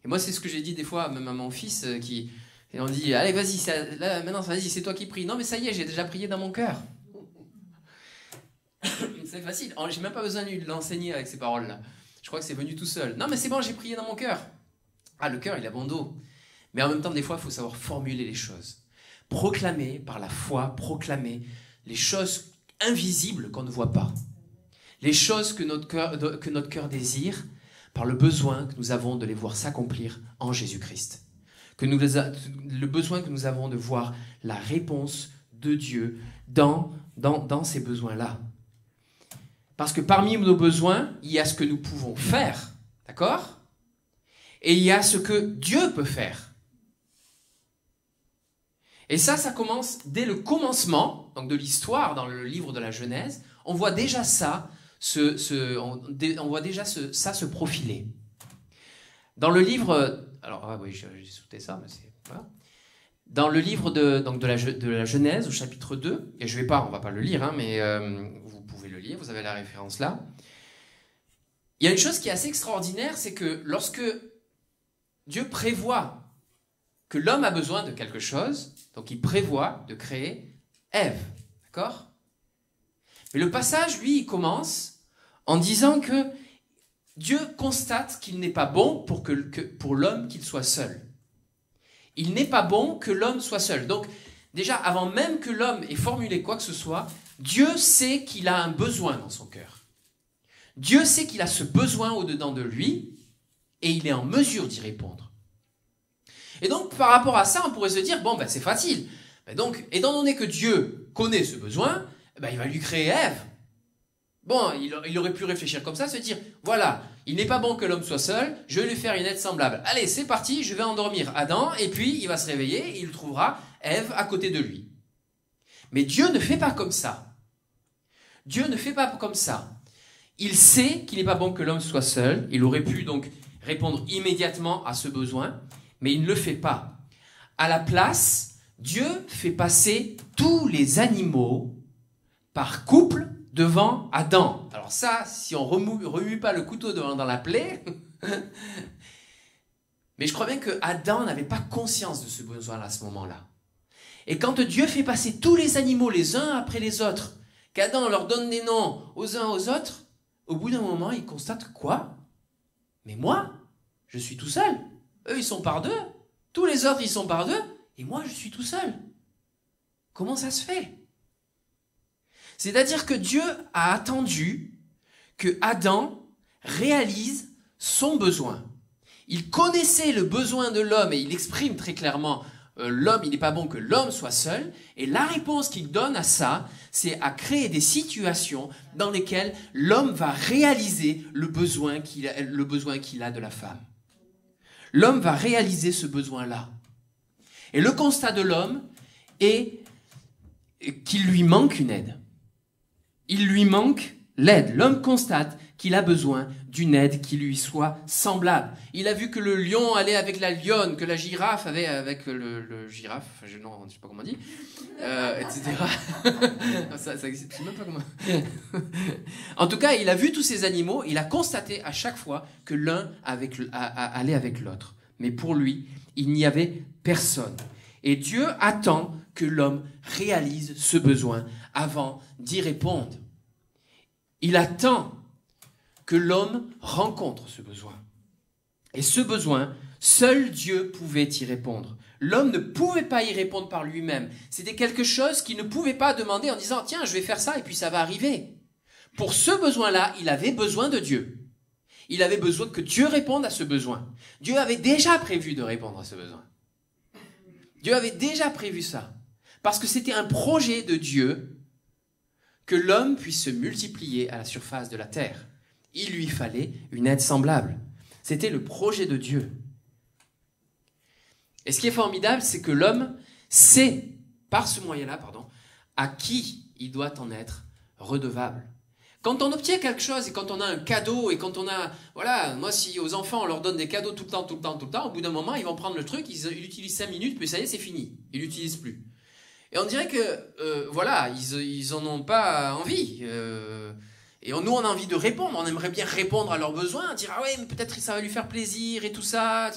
Et moi c'est ce que j'ai dit des fois même à mon fils qui Et on dit, allez, vas-y, là, maintenant, vas-y, c'est toi qui pries. Non, mais ça y est, j'ai déjà prié dans mon cœur. C'est facile. J'ai même pas besoin de l'enseigner avec ces paroles-là. Je crois que c'est venu tout seul. Non, mais c'est bon, j'ai prié dans mon cœur. Ah, le cœur, il a bon dos. Mais en même temps, des fois, il faut savoir formuler les choses. Proclamer par la foi, proclamer les choses invisibles qu'on ne voit pas. Les choses que notre cœur désire, par le besoin que nous avons de les voir s'accomplir en Jésus-Christ. Le besoin que nous avons de voir la réponse de Dieu dans ces besoins-là. Parce que parmi nos besoins, il y a ce que nous pouvons faire, d'accord ? Et il y a ce que Dieu peut faire. Et ça commence dès le commencement donc de l'histoire, dans le livre de la Genèse. On voit déjà ça, on voit déjà ça se profiler. Dans le livre... Alors, oui, j'ai sauté ça, mais c'est... Voilà. Dans le livre de la Genèse, au chapitre 2, et on va pas le lire, hein, mais vous pouvez le lire, vous avez la référence là. Il y a une chose qui est assez extraordinaire, c'est que lorsque Dieu prévoit que l'homme a besoin de quelque chose, donc il prévoit de créer Ève, d'accord ? Mais le passage, lui, il commence en disant que Dieu constate qu'il n'est pas bon pour l'homme qu'il soit seul. Il n'est pas bon que l'homme soit seul. Donc, déjà, avant même que l'homme ait formulé quoi que ce soit, Dieu sait qu'il a un besoin dans son cœur. Dieu sait qu'il a ce besoin au-dedans de lui, et il est en mesure d'y répondre. Et donc, par rapport à ça, on pourrait se dire, bon, ben, c'est facile. Ben donc, étant donné que Dieu connaît ce besoin, ben, il va lui créer Ève. Bon, il aurait pu réfléchir comme ça, se dire, voilà, il n'est pas bon que l'homme soit seul, je vais lui faire une aide semblable. Allez, c'est parti, je vais endormir Adam, et puis il va se réveiller, et il trouvera Ève à côté de lui. Mais Dieu ne fait pas comme ça. Dieu ne fait pas comme ça. Il sait qu'il n'est pas bon que l'homme soit seul, il aurait pu donc répondre immédiatement à ce besoin, mais il ne le fait pas. À la place, Dieu fait passer tous les animaux par couple devant Adam. Alors ça, si on remue pas le couteau dans la plaie, mais je crois bien que Adam n'avait pas conscience de ce besoin-là à ce moment-là. Et quand Dieu fait passer tous les animaux les uns après les autres, qu'Adam leur donne des noms aux uns aux autres, au bout d'un moment, il constate quoi ? Mais moi, je suis tout seul. Eux, ils sont par deux. Tous les autres, ils sont par deux. Et moi, je suis tout seul. Comment ça se fait ? C'est-à-dire que Dieu a attendu que Adam réalise son besoin. Il connaissait le besoin de l'homme et il exprime très clairement l'homme, il n'est pas bon que l'homme soit seul. Et la réponse qu'il donne à ça, c'est à créer des situations dans lesquelles l'homme va réaliser le besoin qu'il a de la femme. L'homme va réaliser ce besoin-là. Et le constat de l'homme est qu'il lui manque une aide. Il lui manque l'aide. L'homme constate qu'il a besoin d'une aide qui lui soit semblable. Il a vu que le lion allait avec la lionne, que la girafe avait avec le girafe, non, je ne sais pas comment on dit, etc. ça existe, je ne sais même pas comment. En tout cas, il a vu tous ces animaux, il a constaté à chaque fois que l'un allait avec l'autre. Mais pour lui, il n'y avait personne. Et Dieu attend que l'homme réalise ce besoin avant d'y répondre. Il attend que l'homme rencontre ce besoin. Et ce besoin, seul Dieu pouvait y répondre. L'homme ne pouvait pas y répondre par lui-même. C'était quelque chose qu'il ne pouvait pas demander en disant « Tiens, je vais faire ça et puis ça va arriver ». Pour ce besoin-là, il avait besoin de Dieu. Il avait besoin que Dieu réponde à ce besoin. Dieu avait déjà prévu de répondre à ce besoin. Dieu avait déjà prévu ça. Parce que c'était un projet de Dieu que l'homme puisse se multiplier à la surface de la terre. Il lui fallait une aide semblable. C'était le projet de Dieu. Et ce qui est formidable, c'est que l'homme sait, par ce moyen-là, à qui il doit en être redevable. Quand on obtient quelque chose et quand on a un cadeau et quand on a... Voilà, moi, si aux enfants, on leur donne des cadeaux tout le temps, au bout d'un moment, ils vont prendre le truc, ils utilisent 5 minutes, puis ça y est, c'est fini. Ils l'utilisent plus. Et on dirait que, ils en ont pas envie. Et nous, on a envie de répondre. On aimerait bien répondre à leurs besoins, dire « Ah ouais, mais peut-être ça va lui faire plaisir et tout ça. »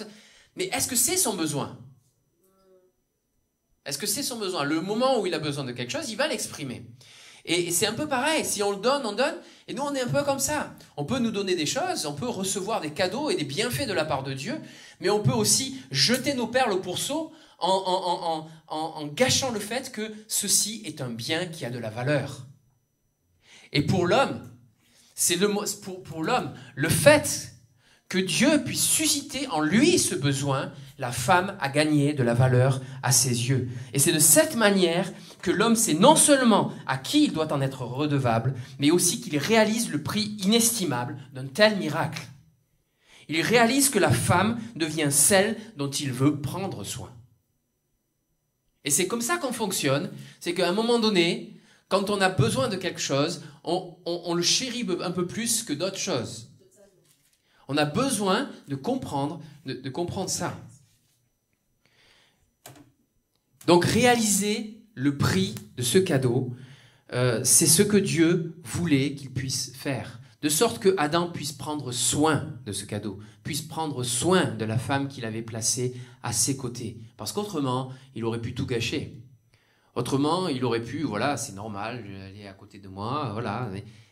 Mais est-ce que c'est son besoin ? Est-ce que c'est son besoin? Le moment où il a besoin de quelque chose, il va l'exprimer. Et c'est un peu pareil, si on le donne, on donne, et nous on est un peu comme ça. On peut nous donner des choses, on peut recevoir des cadeaux et des bienfaits de la part de Dieu, mais on peut aussi jeter nos perles au pourceau en gâchant le fait que ceci est un bien qui a de la valeur. Et pour l'homme, pour l'homme, le fait que Dieu puisse susciter en lui ce besoin, la femme a gagné de la valeur à ses yeux. Et c'est de cette manière que l'homme sait non seulement à qui il doit en être redevable, mais aussi qu'il réalise le prix inestimable d'un tel miracle. Il réalise que la femme devient celle dont il veut prendre soin. Et c'est comme ça qu'on fonctionne, c'est qu'à un moment donné, quand on a besoin de quelque chose, on le chérit un peu plus que d'autres choses. On a besoin de comprendre ça. Donc réaliser le prix de ce cadeau, c'est ce que Dieu voulait qu'il puisse faire. De sorte que Adam puisse prendre soin de ce cadeau, puisse prendre soin de la femme qu'il avait placée à ses côtés. Parce qu'autrement, il aurait pu tout gâcher. Autrement, il aurait pu, voilà, c'est normal, elle est à côté de moi, voilà.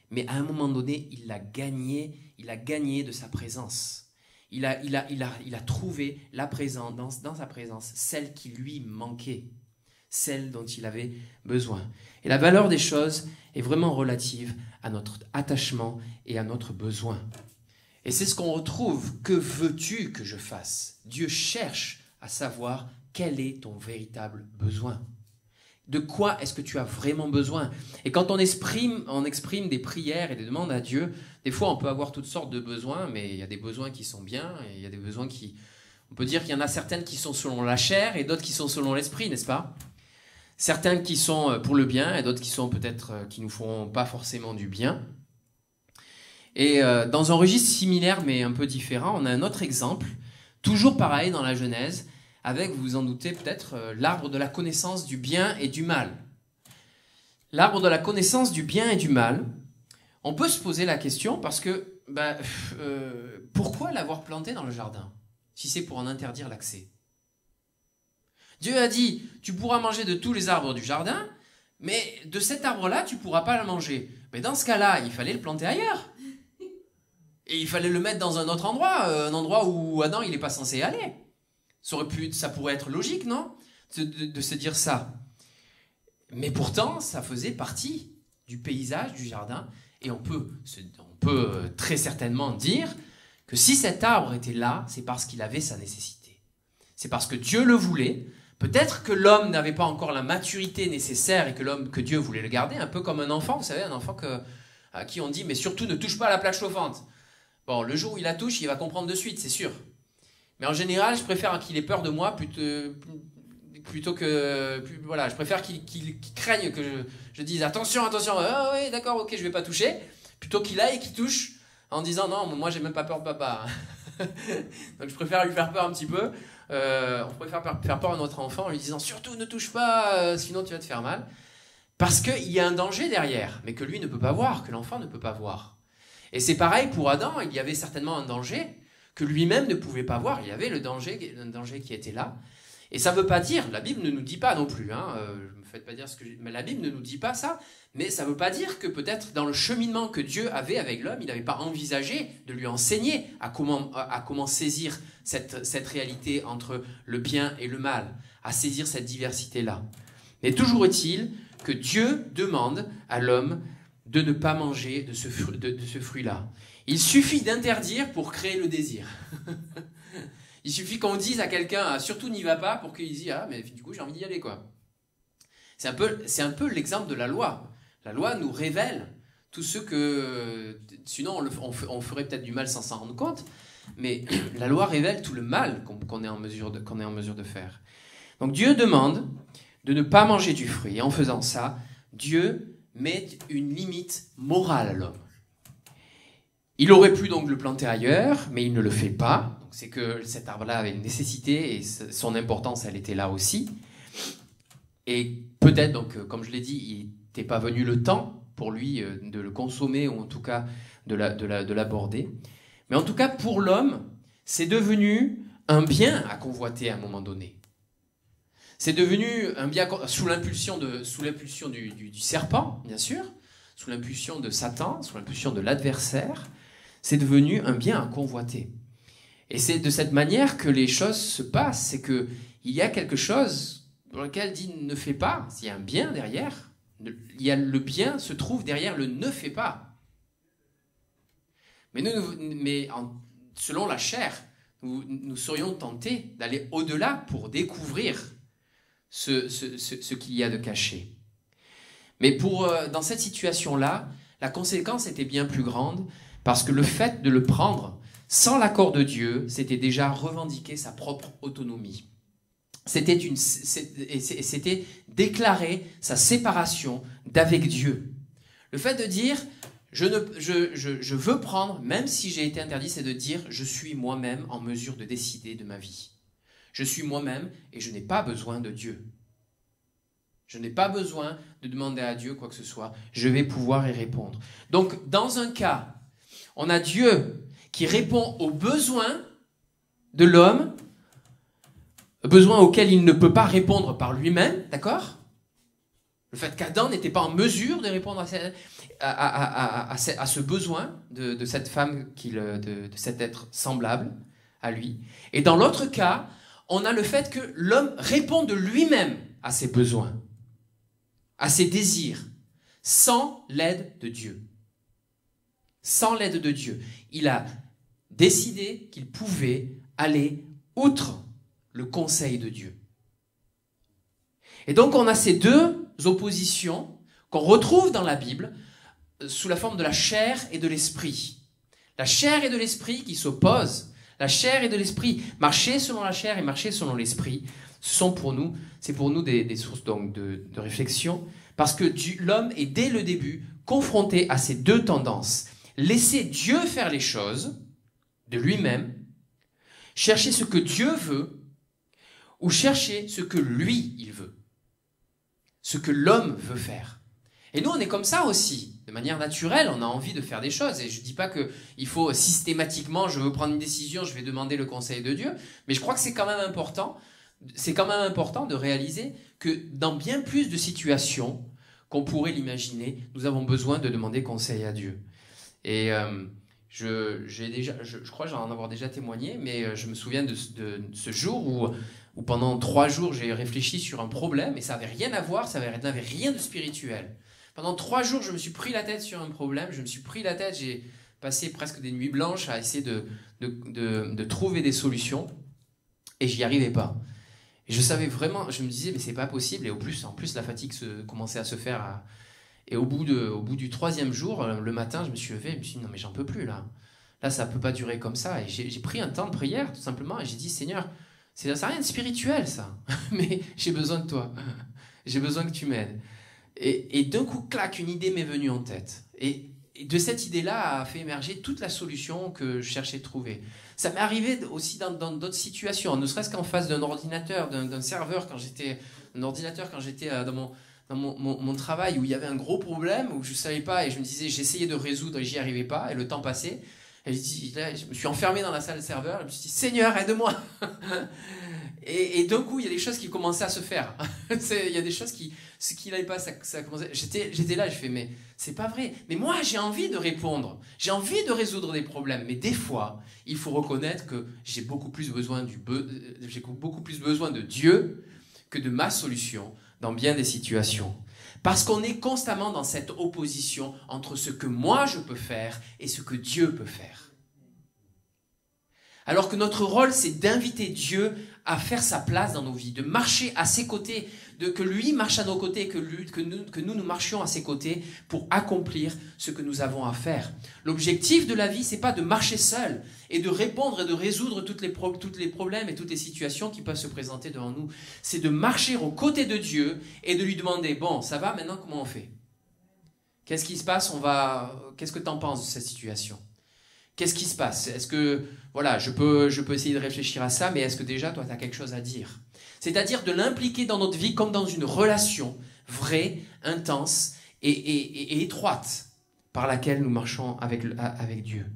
Mais à un moment donné, il a gagné de sa présence. Il a trouvé la présence, dans sa présence, celle qui lui manquait, celle dont il avait besoin. Et la valeur des choses est vraiment relative à notre attachement et à notre besoin. Et c'est ce qu'on retrouve. Que veux-tu que je fasse? Dieu cherche à savoir quel est ton véritable besoin. De quoi est-ce que tu as vraiment besoin? Et quand on exprime des prières et des demandes à Dieu, des fois on peut avoir toutes sortes de besoins, mais il y a des besoins qui sont bien, et il y a des besoins qui... On peut dire qu'il y en a certaines qui sont selon la chair et d'autres qui sont selon l'esprit, n'est-ce pas? Certains qui sont pour le bien et d'autres qui sont peut-être qui nous feront pas forcément du bien. Et dans un registre similaire mais un peu différent, on a un autre exemple, toujours pareil dans la Genèse, avec, vous vous en doutez peut-être, l'arbre de la connaissance du bien et du mal. L'arbre de la connaissance du bien et du mal, on peut se poser la question parce que pourquoi l'avoir planté dans le jardin si c'est pour en interdire l'accès? Dieu a dit, tu pourras manger de tous les arbres du jardin, mais de cet arbre-là, tu ne pourras pas le manger. Mais dans ce cas-là, il fallait le planter ailleurs. Et il fallait le mettre dans un autre endroit, un endroit où Adam, il n'est pas censé aller. Ça pourrait être logique, non? De se dire ça. Mais pourtant, ça faisait partie du paysage du jardin, et on peut très certainement dire que si cet arbre était là, c'est parce qu'il avait sa nécessité. C'est parce que Dieu le voulait. Peut-être que l'homme n'avait pas encore la maturité nécessaire et que Dieu voulait le garder, un peu comme un enfant, vous savez, un enfant à qui on dit « mais surtout ne touche pas à la plaque chauffante ». Bon, le jour où il la touche, il va comprendre de suite, c'est sûr. Mais en général, je préfère qu'il ait peur de moi plutôt que... Voilà, je préfère qu'il craigne que je dise « attention, attention, ah oui, d'accord, ok, je vais pas toucher », plutôt qu'il aille et qu'il touche en disant « non, moi j'ai même pas peur de papa ». Donc je préfère lui faire peur un petit peu. On préfère faire peur à notre enfant en lui disant surtout ne touche pas, sinon tu vas te faire mal. Parce qu'il y a un danger derrière, mais que lui ne peut pas voir, que l'enfant ne peut pas voir. Et c'est pareil pour Adam, il y avait certainement un danger que lui-même ne pouvait pas voir. Il y avait un danger qui était là. Et ça ne veut pas dire, la Bible ne nous dit pas non plus, me faites pas dire mais la Bible ne nous dit pas ça, mais ça ne veut pas dire que peut-être dans le cheminement que Dieu avait avec l'homme, il n'avait pas envisagé de lui enseigner à comment saisir cette réalité entre le bien et le mal, à saisir cette diversité-là. Mais toujours est-il que Dieu demande à l'homme de ne pas manger de ce fruit-là. Il suffit d'interdire pour créer le désir. Il suffit qu'on dise à quelqu'un « surtout n'y va pas » pour qu'il dise « ah mais du coup j'ai envie d'y aller quoi ». C'est un peu l'exemple de la loi. La loi nous révèle tout ce que... Sinon on ferait peut-être du mal sans s'en rendre compte, mais la loi révèle tout le mal qu'on est en mesure de faire. Donc Dieu demande de ne pas manger du fruit. Et en faisant ça, Dieu met une limite morale à l'homme. Il aurait pu donc le planter ailleurs, mais il ne le fait pas. Donc c'est que cet arbre-là avait une nécessité et son importance, elle était là aussi. Et peut-être, donc, comme je l'ai dit, il n'était pas venu le temps pour lui de le consommer ou en tout cas de l'aborder. Mais en tout cas, pour l'homme, c'est devenu un bien à convoiter à un moment donné. C'est devenu un bien sous l'impulsion du serpent, bien sûr, sous l'impulsion de Satan, sous l'impulsion de l'adversaire. C'est devenu un bien à convoiter. Et c'est de cette manière que les choses se passent. C'est qu'il y a quelque chose dans lequel dit ne fais pas. S'il y a un bien derrière, le bien se trouve derrière le ne fais pas. Mais selon la chair, nous serions tentés d'aller au-delà pour découvrir ce qu'il y a de caché. Mais dans cette situation-là, la conséquence était bien plus grande, parce que le fait de le prendre sans l'accord de Dieu, c'était déjà revendiquer sa propre autonomie. C'était déclarer sa séparation d'avec Dieu. Le fait de dire je veux prendre, même si j'ai été interdit, c'est de dire je suis moi-même en mesure de décider de ma vie. Je suis moi-même et je n'ai pas besoin de Dieu. Je n'ai pas besoin de demander à Dieu quoi que ce soit. Je vais pouvoir y répondre. Donc, dans un cas, on a Dieu qui répond aux besoins de l'homme, besoins auxquels il ne peut pas répondre par lui-même, d'accord ? Le fait qu'Adam n'était pas en mesure de répondre à ce besoin de cette femme, de cet être semblable à lui. Et dans l'autre cas, on a le fait que l'homme répond de lui-même à ses besoins, à ses désirs, sans l'aide de Dieu. Sans l'aide de Dieu. Il a décidé qu'il pouvait aller outre le conseil de Dieu. Et donc on a ces deux oppositions qu'on retrouve dans la Bible sous la forme de la chair et de l'esprit. La chair et de l'esprit qui s'opposent. La chair et de l'esprit. Marcher selon la chair et marcher selon l'esprit, c'est pour nous des sources donc de réflexion, parce que l'homme est dès le début confronté à ces deux tendances. Laisser Dieu faire les choses de lui-même, chercher ce que Dieu veut, ou chercher ce que lui, il veut. Ce que l'homme veut faire. Et nous, on est comme ça aussi. De manière naturelle, on a envie de faire des choses. Et je ne dis pas qu'il faut systématiquement, je veux prendre une décision, je vais demander le conseil de Dieu. Mais je crois que c'est quand même important de réaliser que dans bien plus de situations qu'on pourrait l'imaginer, nous avons besoin de demander conseil à Dieu. Et je crois j'en avoir déjà témoigné, mais je me souviens de ce jour où pendant 3 jours, j'ai réfléchi sur un problème et ça n'avait rien à voir, ça n'avait rien de spirituel. Pendant 3 jours, je me suis pris la tête sur un problème, j'ai passé presque des nuits blanches à essayer de trouver des solutions et j'y arrivais pas. Et je savais vraiment, je me disais, mais c'est pas possible, et en plus la fatigue commençait à se faire. Et au bout du 3e jour, le matin, je me suis levé, je me suis dit, non mais j'en peux plus là. Là, ça peut pas durer comme ça. Et j'ai pris un temps de prière, tout simplement, et j'ai dit, Seigneur, ça n'a rien de spirituel, ça. Mais j'ai besoin de toi. J'ai besoin que tu m'aides. Et d'un coup, clac, une idée m'est venue en tête. Et de cette idée-là a fait émerger toute la solution que je cherchais de trouver. Ça m'est arrivé aussi dans d'autres situations, ne serait-ce qu'en face d'un ordinateur, d'un serveur, quand j'étais dans mon travail, où il y avait un gros problème, où je ne savais pas, et je me disais, j'essayais de résoudre et j'y arrivais pas, et le temps passait. Et je me suis enfermé dans la salle de serveur, et je me suis dit, Seigneur, aide-moi. Et d'un coup, il y a des choses qui commençaient à se faire. Il y a des choses ce qui n'allait pas, ça commençait. J'étais là, je fais, mais c'est pas vrai. Mais moi, j'ai envie de répondre. J'ai envie de résoudre des problèmes. Mais des fois, il faut reconnaître que j'ai beaucoup plus besoin de Dieu que de ma solution dans bien des situations. Parce qu'on est constamment dans cette opposition entre ce que moi je peux faire et ce que Dieu peut faire. Alors que notre rôle, c'est d'inviter Dieu à faire sa place dans nos vies, de marcher à ses côtés, que lui marche à nos côtés, que nous marchions à ses côtés pour accomplir ce que nous avons à faire. L'objectif de la vie, c'est pas de marcher seul et de répondre et de résoudre tous les problèmes et toutes les situations qui peuvent se présenter devant nous. C'est de marcher aux côtés de Dieu et de lui demander, bon, ça va maintenant, comment on fait ? Qu'est-ce qui se passe ? Qu'est-ce que tu en penses de cette situation ? Qu'est-ce qui se passe ? Est-ce que, voilà, je peux essayer de réfléchir à ça, mais est-ce que déjà, toi, tu as quelque chose à dire ? C'est-à-dire de l'impliquer dans notre vie comme dans une relation vraie, intense et étroite par laquelle nous marchons avec Dieu.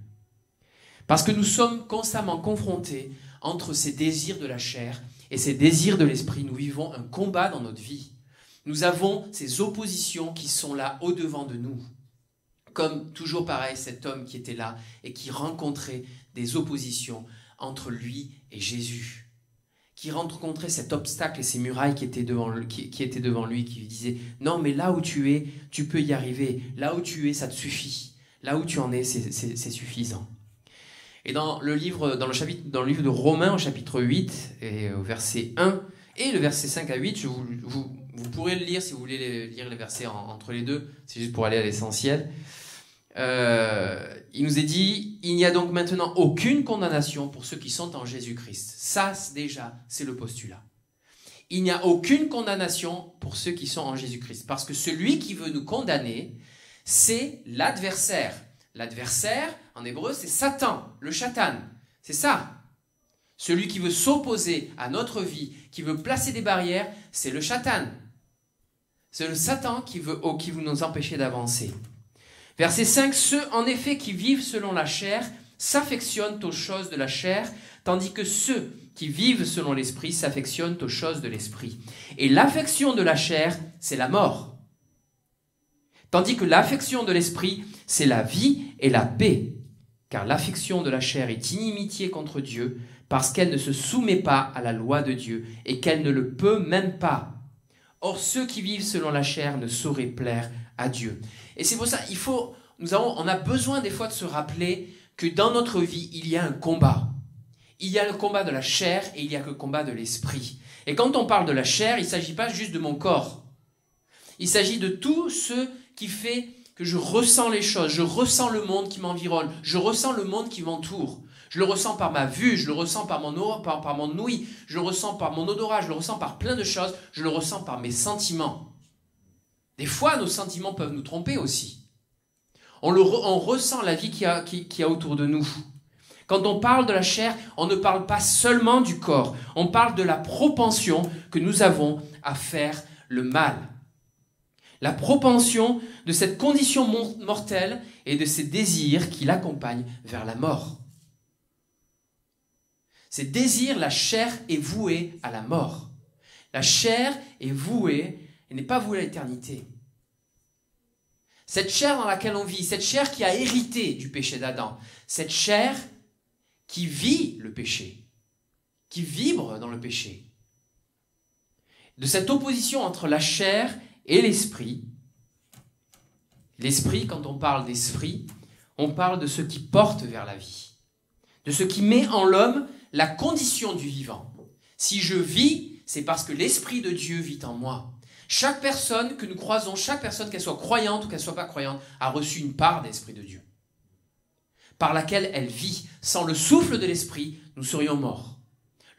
Parce que nous sommes constamment confrontés entre ces désirs de la chair et ces désirs de l'esprit, nous vivons un combat dans notre vie. Nous avons ces oppositions qui sont là au-devant de nous. Comme toujours pareil, cet homme qui était là et qui rencontrait des oppositions entre lui et Jésus. Qui rencontrait cet obstacle et ces murailles qui étaient devant lui, qui lui disaient « Non, mais là où tu es, tu peux y arriver. Là où tu es, ça te suffit. Là où tu en es, c'est suffisant. » Et dans le livre de Romains, au chapitre 8, et au verset 1, et le verset 5 à 8, vous pourrez le lire si vous voulez lire les versets entre les deux, c'est juste pour aller à l'essentiel. Il nous est dit, il n'y a donc maintenant aucune condamnation pour ceux qui sont en Jésus-Christ. Ça, déjà, c'est le postulat. Il n'y a aucune condamnation pour ceux qui sont en Jésus-Christ. Parce que celui qui veut nous condamner, c'est l'adversaire. L'adversaire, en hébreu, c'est Satan, le Shatan. C'est ça. Celui qui veut s'opposer à notre vie, qui veut placer des barrières, c'est le Shatan. C'est le Satan qui veut nous empêcher d'avancer. Verset 5, ceux en effet qui vivent selon la chair s'affectionnent aux choses de la chair, tandis que ceux qui vivent selon l'esprit s'affectionnent aux choses de l'esprit. Et l'affection de la chair, c'est la mort. Tandis que l'affection de l'esprit, c'est la vie et la paix. Car l'affection de la chair est inimitié contre Dieu, parce qu'elle ne se soumet pas à la loi de Dieu, et qu'elle ne le peut même pas. Or, ceux qui vivent selon la chair ne sauraient plaire à Dieu. Et c'est pour ça, on a besoin des fois de se rappeler que dans notre vie, il y a un combat. Il y a le combat de la chair et il y a le combat de l'esprit. Et quand on parle de la chair, il ne s'agit pas juste de mon corps. Il s'agit de tout ce qui fait que je ressens les choses, je ressens le monde qui m'environne, je ressens le monde qui m'entoure. Je le ressens par ma vue, je le ressens par mon ouïe, je le ressens par mon odorat, je le ressens par plein de choses, je le ressens par mes sentiments. Des fois, nos sentiments peuvent nous tromper aussi. On ressent la vie qu'il y a autour de nous. Quand on parle de la chair, on ne parle pas seulement du corps, on parle de la propension que nous avons à faire le mal. La propension de cette condition mortelle et de ces désirs qui l'accompagnent vers la mort. Ces désirs, la chair est vouée à la mort. La chair est vouée, et n'est pas vouée à l'éternité. Cette chair dans laquelle on vit, cette chair qui a hérité du péché d'Adam, cette chair qui vit le péché, qui vibre dans le péché. De cette opposition entre la chair et l'esprit, quand on parle d'esprit, on parle de ce qui porte vers la vie, de ce qui met en l'homme la condition du vivant. Si je vis, c'est parce que l'Esprit de Dieu vit en moi. Chaque personne que nous croisons, chaque personne, qu'elle soit croyante ou qu'elle ne soit pas croyante, a reçu une part d'Esprit de Dieu, par laquelle elle vit. Sans le souffle de l'Esprit, nous serions morts.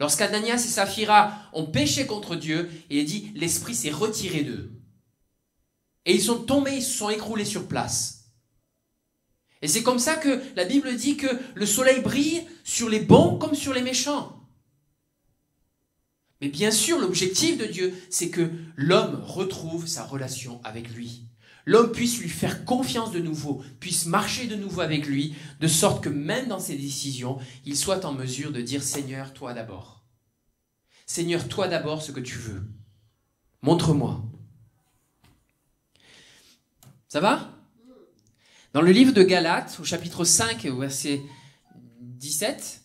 Lorsqu'Ananias et Saphira ont péché contre Dieu, il est dit, l'Esprit s'est retiré d'eux. Et ils sont tombés, ils se sont écroulés sur place. Et c'est comme ça que la Bible dit que le soleil brille sur les bons comme sur les méchants. Mais bien sûr, l'objectif de Dieu, c'est que l'homme retrouve sa relation avec lui. L'homme puisse lui faire confiance de nouveau, puisse marcher de nouveau avec lui, de sorte que même dans ses décisions, il soit en mesure de dire « Seigneur, toi d'abord. Seigneur, toi d'abord ce que tu veux. Montre-moi. » Ça va ? Dans le livre de Galates, au chapitre 5, au verset 16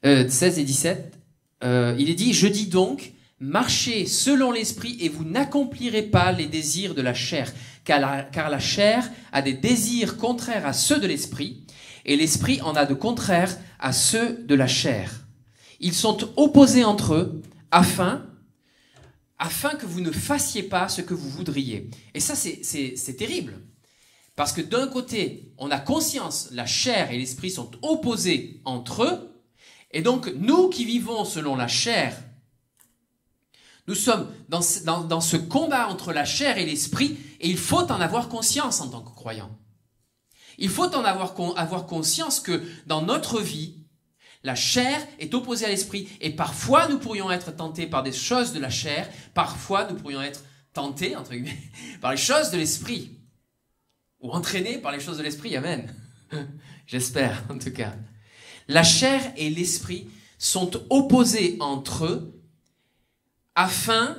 et 17, il est dit « Je dis donc, marchez selon l'esprit et vous n'accomplirez pas les désirs de la chair, car la chair a des désirs contraires à ceux de l'esprit, et l'esprit en a de contraires à ceux de la chair. Ils sont opposés entre eux, afin que vous ne fassiez pas ce que vous voudriez. » Et ça, c'est terrible. Parce que d'un côté, on a conscience, la chair et l'esprit sont opposés entre eux, et donc nous qui vivons selon la chair, nous sommes dans ce combat entre la chair et l'esprit, et il faut en avoir conscience en tant que croyant. Il faut en avoir conscience que dans notre vie, la chair est opposée à l'esprit, et parfois nous pourrions être tentés par des choses de la chair, parfois nous pourrions être tentés, entre guillemets, par les choses de l'esprit. Ou entraînés par les choses de l'esprit, amen. J'espère, en tout cas. La chair et l'esprit sont opposés entre eux, afin,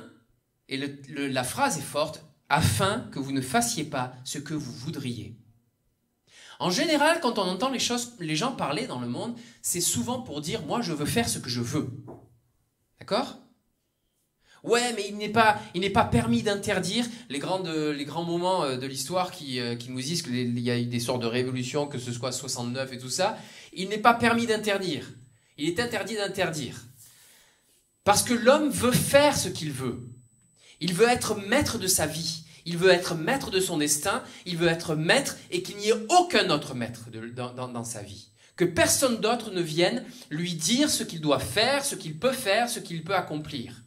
et la phrase est forte, afin que vous ne fassiez pas ce que vous voudriez. En général, quand on entend les gens parler dans le monde, c'est souvent pour dire « moi, je veux faire ce que je veux ». D'accord ? Ouais, mais il n'est pas permis d'interdire les grands moments de l'histoire qui nous disent qu'il y a eu des sortes de révolutions, que ce soit 69 et tout ça. Il n'est pas permis d'interdire. Il est interdit d'interdire. Parce que l'homme veut faire ce qu'il veut. Il veut être maître de sa vie. Il veut être maître de son destin. Il veut être maître et qu'il n'y ait aucun autre maître dans sa vie. Que personne d'autre ne vienne lui dire ce qu'il doit faire, ce qu'il peut faire, ce qu'il peut accomplir.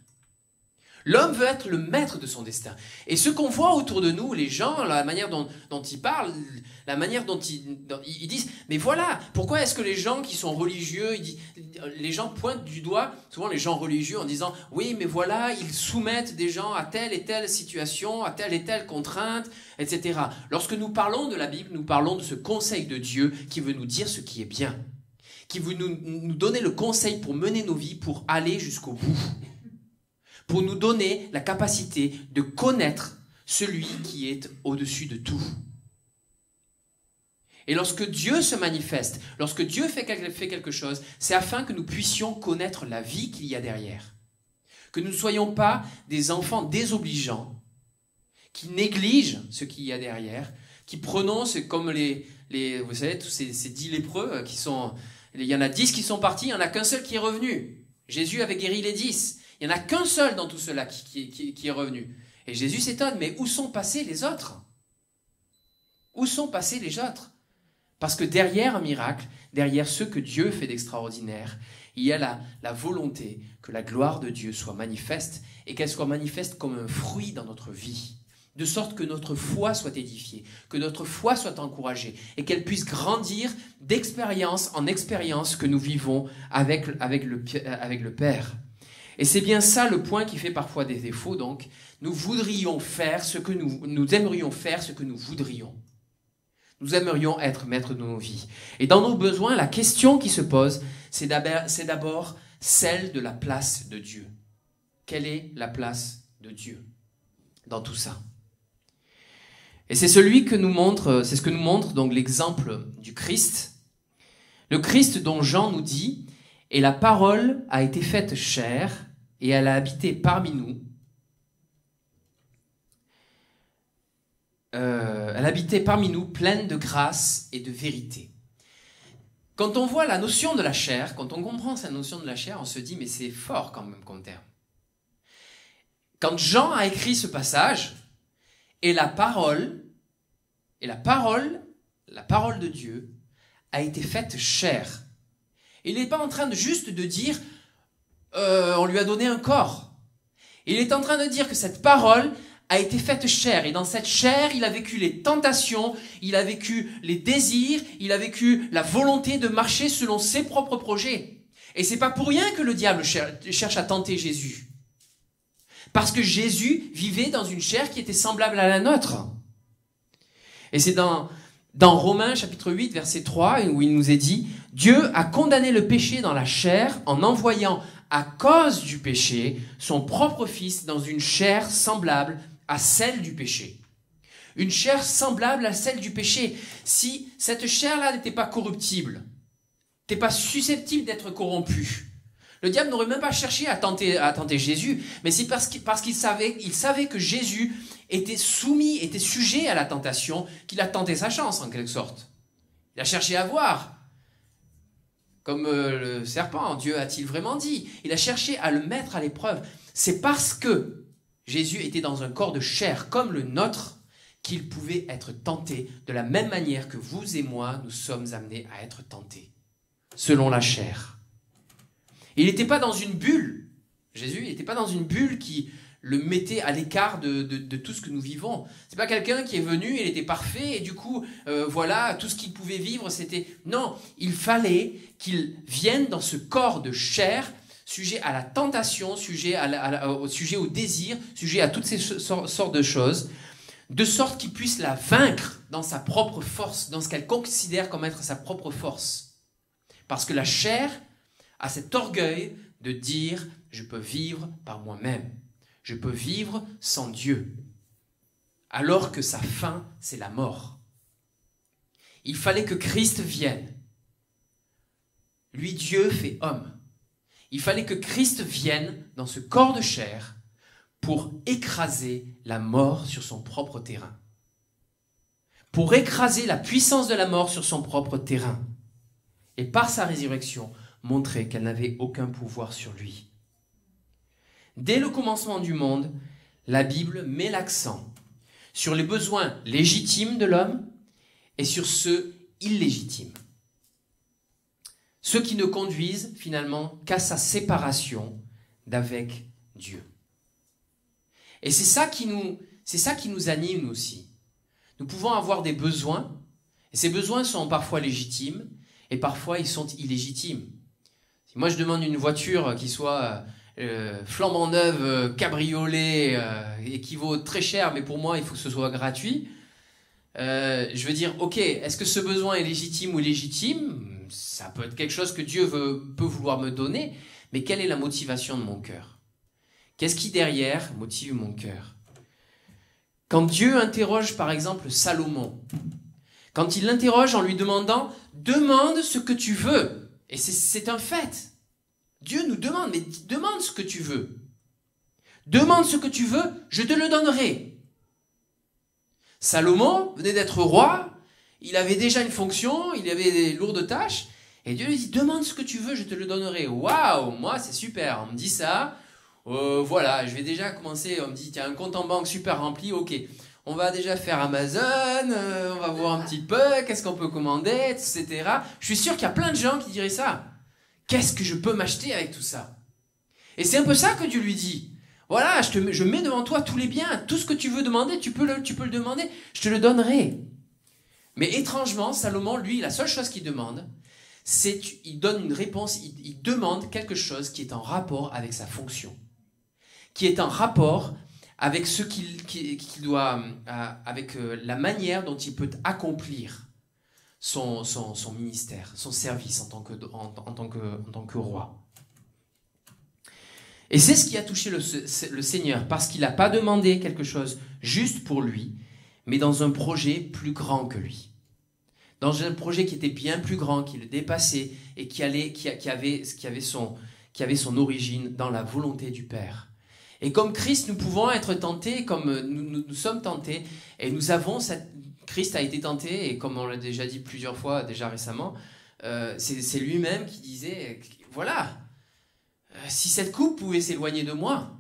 L'homme veut être le maître de son destin. Et ce qu'on voit autour de nous, les gens, la manière dont ils parlent, la manière dont ils disent, mais voilà, pourquoi est-ce que les gens qui sont religieux, les gens pointent du doigt, souvent les gens religieux en disant, oui, mais voilà, ils soumettent des gens à telle et telle situation, à telle et telle contrainte, etc. Lorsque nous parlons de la Bible, nous parlons de ce conseil de Dieu qui veut nous dire ce qui est bien, qui veut nous donner le conseil pour mener nos vies, pour aller jusqu'au bout. Pour nous donner la capacité de connaître celui qui est au-dessus de tout. Et lorsque Dieu se manifeste, lorsque Dieu fait quelque chose, c'est afin que nous puissions connaître la vie qu'il y a derrière. Que nous ne soyons pas des enfants désobligeants, qui négligent ce qu'il y a derrière, qui prononcent comme vous savez, tous ces 10 lépreux qui sont... Il y en a 10 qui sont partis, il n'y en a qu'un seul qui est revenu. Jésus avait guéri les 10. Il n'y en a qu'un seul dans tout cela qui est revenu. Et Jésus s'étonne, mais où sont passés les autres ? Où sont passés les autres ? Parce que derrière un miracle, derrière ce que Dieu fait d'extraordinaire, il y a la volonté que la gloire de Dieu soit manifeste et qu'elle soit manifeste comme un fruit dans notre vie. De sorte que notre foi soit édifiée, que notre foi soit encouragée et qu'elle puisse grandir d'expérience en expérience que nous vivons avec le Père. Et c'est bien ça le point qui fait parfois des défauts, donc. Nous voudrions faire ce que nous aimerions faire ce que nous voudrions. Nous aimerions être maîtres de nos vies. Et dans nos besoins, la question qui se pose, c'est d'abord celle de la place de Dieu. Quelle est la place de Dieu dans tout ça ? Et c'est ce que nous montre donc l'exemple du Christ. Le Christ dont Jean nous dit, et la parole a été faite chair, et elle a habité parmi nous. Elle habitait parmi nous pleine de grâce et de vérité. Quand on voit la notion de la chair, quand on comprend cette notion de la chair, on se dit, mais c'est fort quand même comme terme. Quand Jean a écrit ce passage, et la parole de Dieu a été faite chair. Il n'est pas en train juste de dire on lui a donné un corps. Il est en train de dire que cette parole a été faite chair. Et dans cette chair, il a vécu les tentations, il a vécu les désirs, il a vécu la volonté de marcher selon ses propres projets. Et c'est pas pour rien que le diable cherche à tenter Jésus. Parce que Jésus vivait dans une chair qui était semblable à la nôtre. Et c'est dans Romains chapitre 8, verset 3, où il nous est dit « Dieu a condamné le péché dans la chair en envoyant, à cause du péché, son propre Fils dans une chair semblable à celle du péché. » Une chair semblable à celle du péché. Si cette chair-là n'était pas corruptible, n'était pas susceptible d'être corrompue, le diable n'aurait même pas cherché à tenter Jésus, mais c'est parce qu'il savait que Jésus était sujet à la tentation, qu'il a tenté sa chance en quelque sorte. Il a cherché à voir. Comme le serpent, Dieu a-t-il vraiment dit ? Il a cherché à le mettre à l'épreuve. C'est parce que Jésus était dans un corps de chair comme le nôtre qu'il pouvait être tenté de la même manière que vous et moi, nous sommes amenés à être tentés, selon la chair. Il n'était pas dans une bulle. Jésus n'était pas dans une bulle qui le mettait à l'écart de tout ce que nous vivons. C'est pas quelqu'un qui est venu, il était parfait, et du coup, voilà, tout ce qu'il pouvait vivre, c'était... Non, il fallait qu'il vienne dans ce corps de chair, sujet à la tentation, sujet au désir, sujet à toutes ces sortes de choses, de sorte qu'il puisse la vaincre dans sa propre force, dans ce qu'elle considère comme être sa propre force. Parce que la chair a cet orgueil de dire « je peux vivre par moi-même, je peux vivre sans Dieu », alors que sa fin, c'est la mort. Il fallait que Christ vienne. Lui, Dieu fait homme. Il fallait que Christ vienne dans ce corps de chair pour écraser la mort sur son propre terrain. Pour écraser la puissance de la mort sur son propre terrain. Et par sa résurrection, montrer qu'elle n'avait aucun pouvoir sur lui. Dès le commencement du monde, la Bible met l'accent sur les besoins légitimes de l'homme et sur ceux illégitimes. Ceux qui ne conduisent finalement qu'à sa séparation d'avec Dieu. Et c'est ça qui nous anime aussi. Nous pouvons avoir des besoins, et ces besoins sont parfois légitimes, et parfois ils sont illégitimes. Si moi je demande une voiture qui soit flambant neuve, cabriolet, et qui vaut très cher, mais pour moi il faut que ce soit gratuit, je veux dire, ok, est-ce que ce besoin est légitime ou illégitime? Ça peut être quelque chose que Dieu peut vouloir me donner, mais quelle est la motivation de mon cœur? Qu'est-ce qui derrière motive mon cœur? Quand Dieu interroge par exemple Salomon, quand il l'interroge en lui demandant « demande ce que tu veux », et c'est un fait. Dieu nous demande, mais demande ce que tu veux. Demande ce que tu veux, je te le donnerai. Salomon venait d'être roi, il avait déjà une fonction, il avait des lourdes tâches, et Dieu lui dit, demande ce que tu veux, je te le donnerai. Waouh, moi c'est super, on me dit ça, voilà, je vais déjà commencer, on me dit, tiens, un compte en banque super rempli, ok, on va déjà faire Amazon, on va voir un petit peu, qu'est-ce qu'on peut commander, etc. Je suis sûr qu'il y a plein de gens qui diraient ça. Qu'est-ce que je peux m'acheter avec tout ça? Et c'est un peu ça que Dieu lui dit. Voilà, je mets devant toi tous les biens, tout ce que tu veux demander, tu peux le demander, je te le donnerai. Mais étrangement, Salomon, lui, la seule chose qu'il demande, c'est qu'il donne une réponse, il demande quelque chose qui est en rapport avec sa fonction, qui est en rapport avec ce qu'il doit, avec la manière dont il peut accomplir son ministère, son service en tant que roi. Et c'est ce qui a touché le Seigneur, parce qu'il n'a pas demandé quelque chose juste pour lui, mais dans un projet plus grand que lui. Dans un projet qui était bien plus grand, qui le dépassait et qui avait son origine dans la volonté du Père. Et comme Christ, nous pouvons être tentés, comme nous sommes tentés, et Christ a été tenté, et comme on l'a déjà dit plusieurs fois, déjà récemment, c'est lui-même qui disait, voilà, si cette coupe pouvait s'éloigner de moi.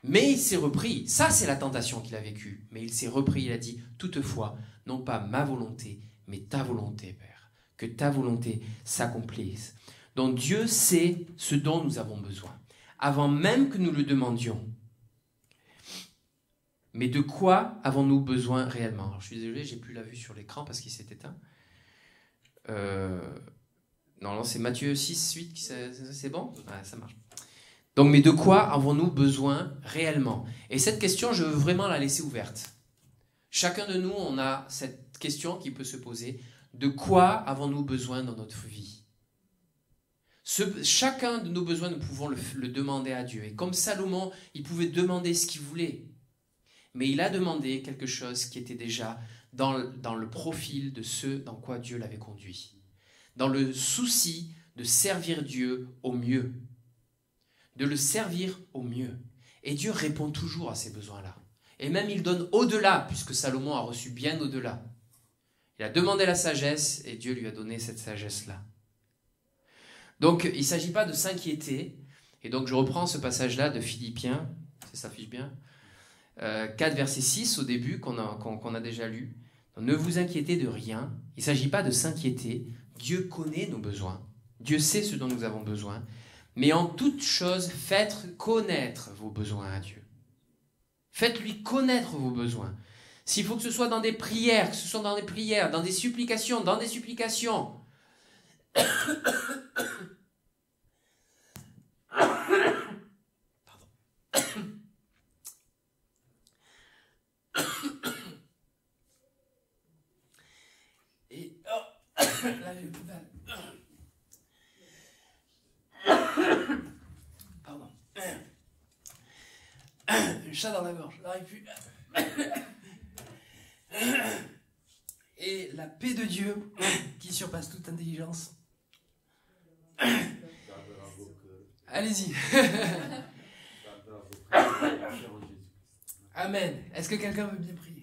Mais il s'est repris. Ça, c'est la tentation qu'il a vécue. Mais il s'est repris, il a dit, toutefois, non pas ma volonté, mais ta volonté, Père. Que ta volonté s'accomplisse. Donc Dieu sait ce dont nous avons besoin, avant même que nous le demandions. Mais de quoi avons-nous besoin réellement? Alors, je suis désolé, j'ai plus la vue sur l'écran parce qu'il s'est éteint. Non, c'est Matthieu 6, 8, c'est bon? Ouais, ça marche. Donc, mais de quoi avons-nous besoin réellement? Et cette question, je veux vraiment la laisser ouverte. Chacun de nous, on a cette question qui peut se poser. De quoi avons-nous besoin dans notre vie? Chacun de nos besoins, nous pouvons le demander à Dieu. Et comme Salomon, il pouvait demander ce qu'il voulait. Mais il a demandé quelque chose qui était déjà dans le profil de ce dans quoi Dieu l'avait conduit. Dans le souci de servir Dieu au mieux. De le servir au mieux. Et Dieu répond toujours à ces besoins-là. Et même il donne au-delà, puisque Salomon a reçu bien au-delà. Il a demandé la sagesse et Dieu lui a donné cette sagesse-là. Donc il ne s'agit pas de s'inquiéter. Et donc je reprends ce passage-là de Philippiens, ça s'affiche bien, 4 verset 6 au début qu'on a déjà lu. Donc, ne vous inquiétez de rien. Il ne s'agit pas de s'inquiéter. Dieu connaît nos besoins. Dieu sait ce dont nous avons besoin. Mais en toute chose, faites connaître vos besoins à Dieu. Faites-lui connaître vos besoins. S'il faut que ce soit dans des prières, que ce soit dans des prières, dans des supplications, Et là, j'ai plus mal. le chat dans la gorge, j'arrive plus. Et la paix de Dieu, qui surpasse toute intelligence. Gardera vos cœurs. Allez-y. Gardera vos cœurs en Jésus-Christ. Amen. Est-ce que quelqu'un veut bien prier?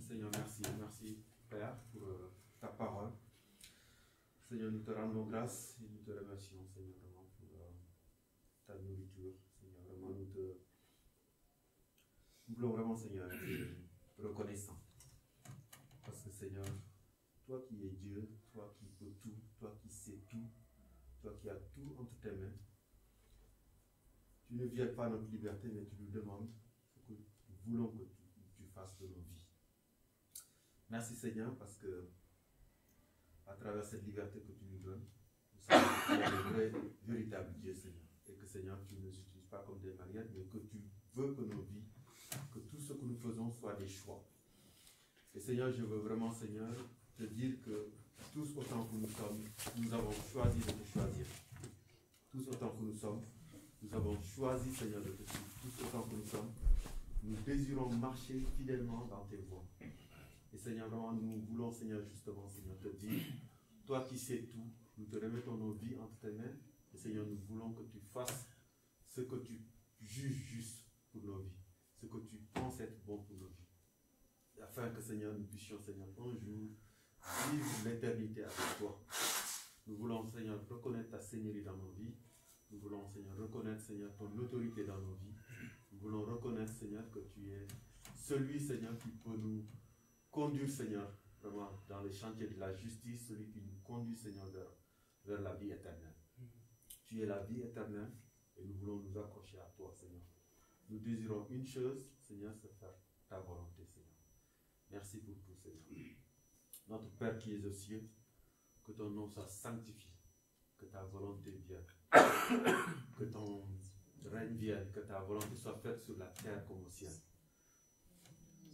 Seigneur, merci. Merci, Père, pour ta parole. Seigneur, nous te rendons grâce et nous te remercions, Seigneur, vraiment pour ta nourriture. Seigneur, vraiment, nous voulons vraiment, Seigneur, être reconnaissants. Parce que, Seigneur, toi qui es Dieu, toi qui peux tout, toi qui sais tout, toi qui as tout entre tes mains, tu ne violes pas notre liberté, mais tu nous demandes ce que nous voulons que tu fasses de nos vies. Merci, Seigneur, parce que à travers cette liberté que tu nous donnes, nous savons que tu es le vrai, véritable Dieu, Seigneur. Et que, Seigneur, tu ne nous utilises pas comme des marionnettes, mais que tu veux que nos vies, que tout ce que nous faisons soit des choix. Et Seigneur, je veux vraiment, Seigneur, te dire que tous autant que nous sommes, nous avons choisi de te choisir. Tous autant que nous sommes, nous avons choisi, Seigneur, de te suivre. Tous autant que nous sommes, nous désirons marcher fidèlement dans tes voies. Et Seigneur, vraiment, nous voulons, Seigneur, justement, Seigneur, te dire, toi qui sais tout, nous te remettons nos vies entre tes mains. Et Seigneur, nous voulons que tu fasses ce que tu juges juste pour nos vies, ce que tu penses être bon pour nos vies. Afin que, Seigneur, nous puissions, Seigneur, un jour vivre l'éternité avec toi. Nous voulons, Seigneur, reconnaître ta seigneurie dans nos vies. Nous voulons, Seigneur, reconnaître, Seigneur, ton autorité dans nos vies. Nous voulons reconnaître, Seigneur, que tu es celui, Seigneur, qui peut nous conduire, Seigneur, vraiment dans les chantiers de la justice, celui qui nous conduit, Seigneur, vers la vie éternelle. Tu es la vie éternelle et nous voulons nous accrocher à toi, Seigneur. Nous désirons une chose, Seigneur, c'est faire ta volonté, Seigneur. Merci pour tout, Seigneur. Notre Père qui es aux cieux, que ton nom soit sanctifié, que ta volonté vienne, que ton règne vienne, que ta volonté soit faite sur la terre comme au ciel.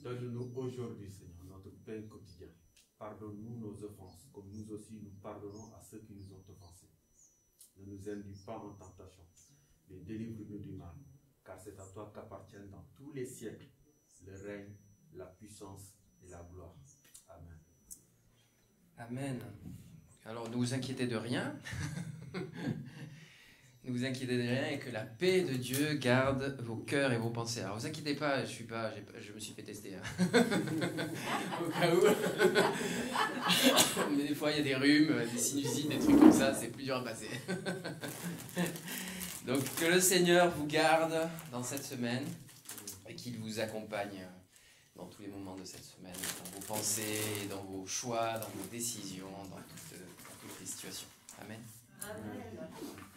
Donne-nous aujourd'hui, Seigneur, notre pain quotidien. Pardonne-nous nos offenses, comme nous aussi nous pardonnons à ceux qui nous ont offensés. Ne nous induis pas en tentation, mais délivre-nous du mal, car c'est à toi qu'appartiennent dans tous les siècles le règne, la puissance et la gloire. Amen. Amen. Alors, ne vous inquiétez de rien. Ne vous inquiétez de rien et que la paix de Dieu garde vos cœurs et vos pensées. Alors, ne vous inquiétez pas, je me suis fait tester. Hein. Au cas où. Mais des fois, il y a des rhumes, des sinusites, des trucs comme ça, c'est plus dur à passer. Donc, que le Seigneur vous garde dans cette semaine et qu'il vous accompagne dans tous les moments de cette semaine, dans vos pensées, dans vos choix, dans vos décisions, dans toutes les situations. Amen. Amen.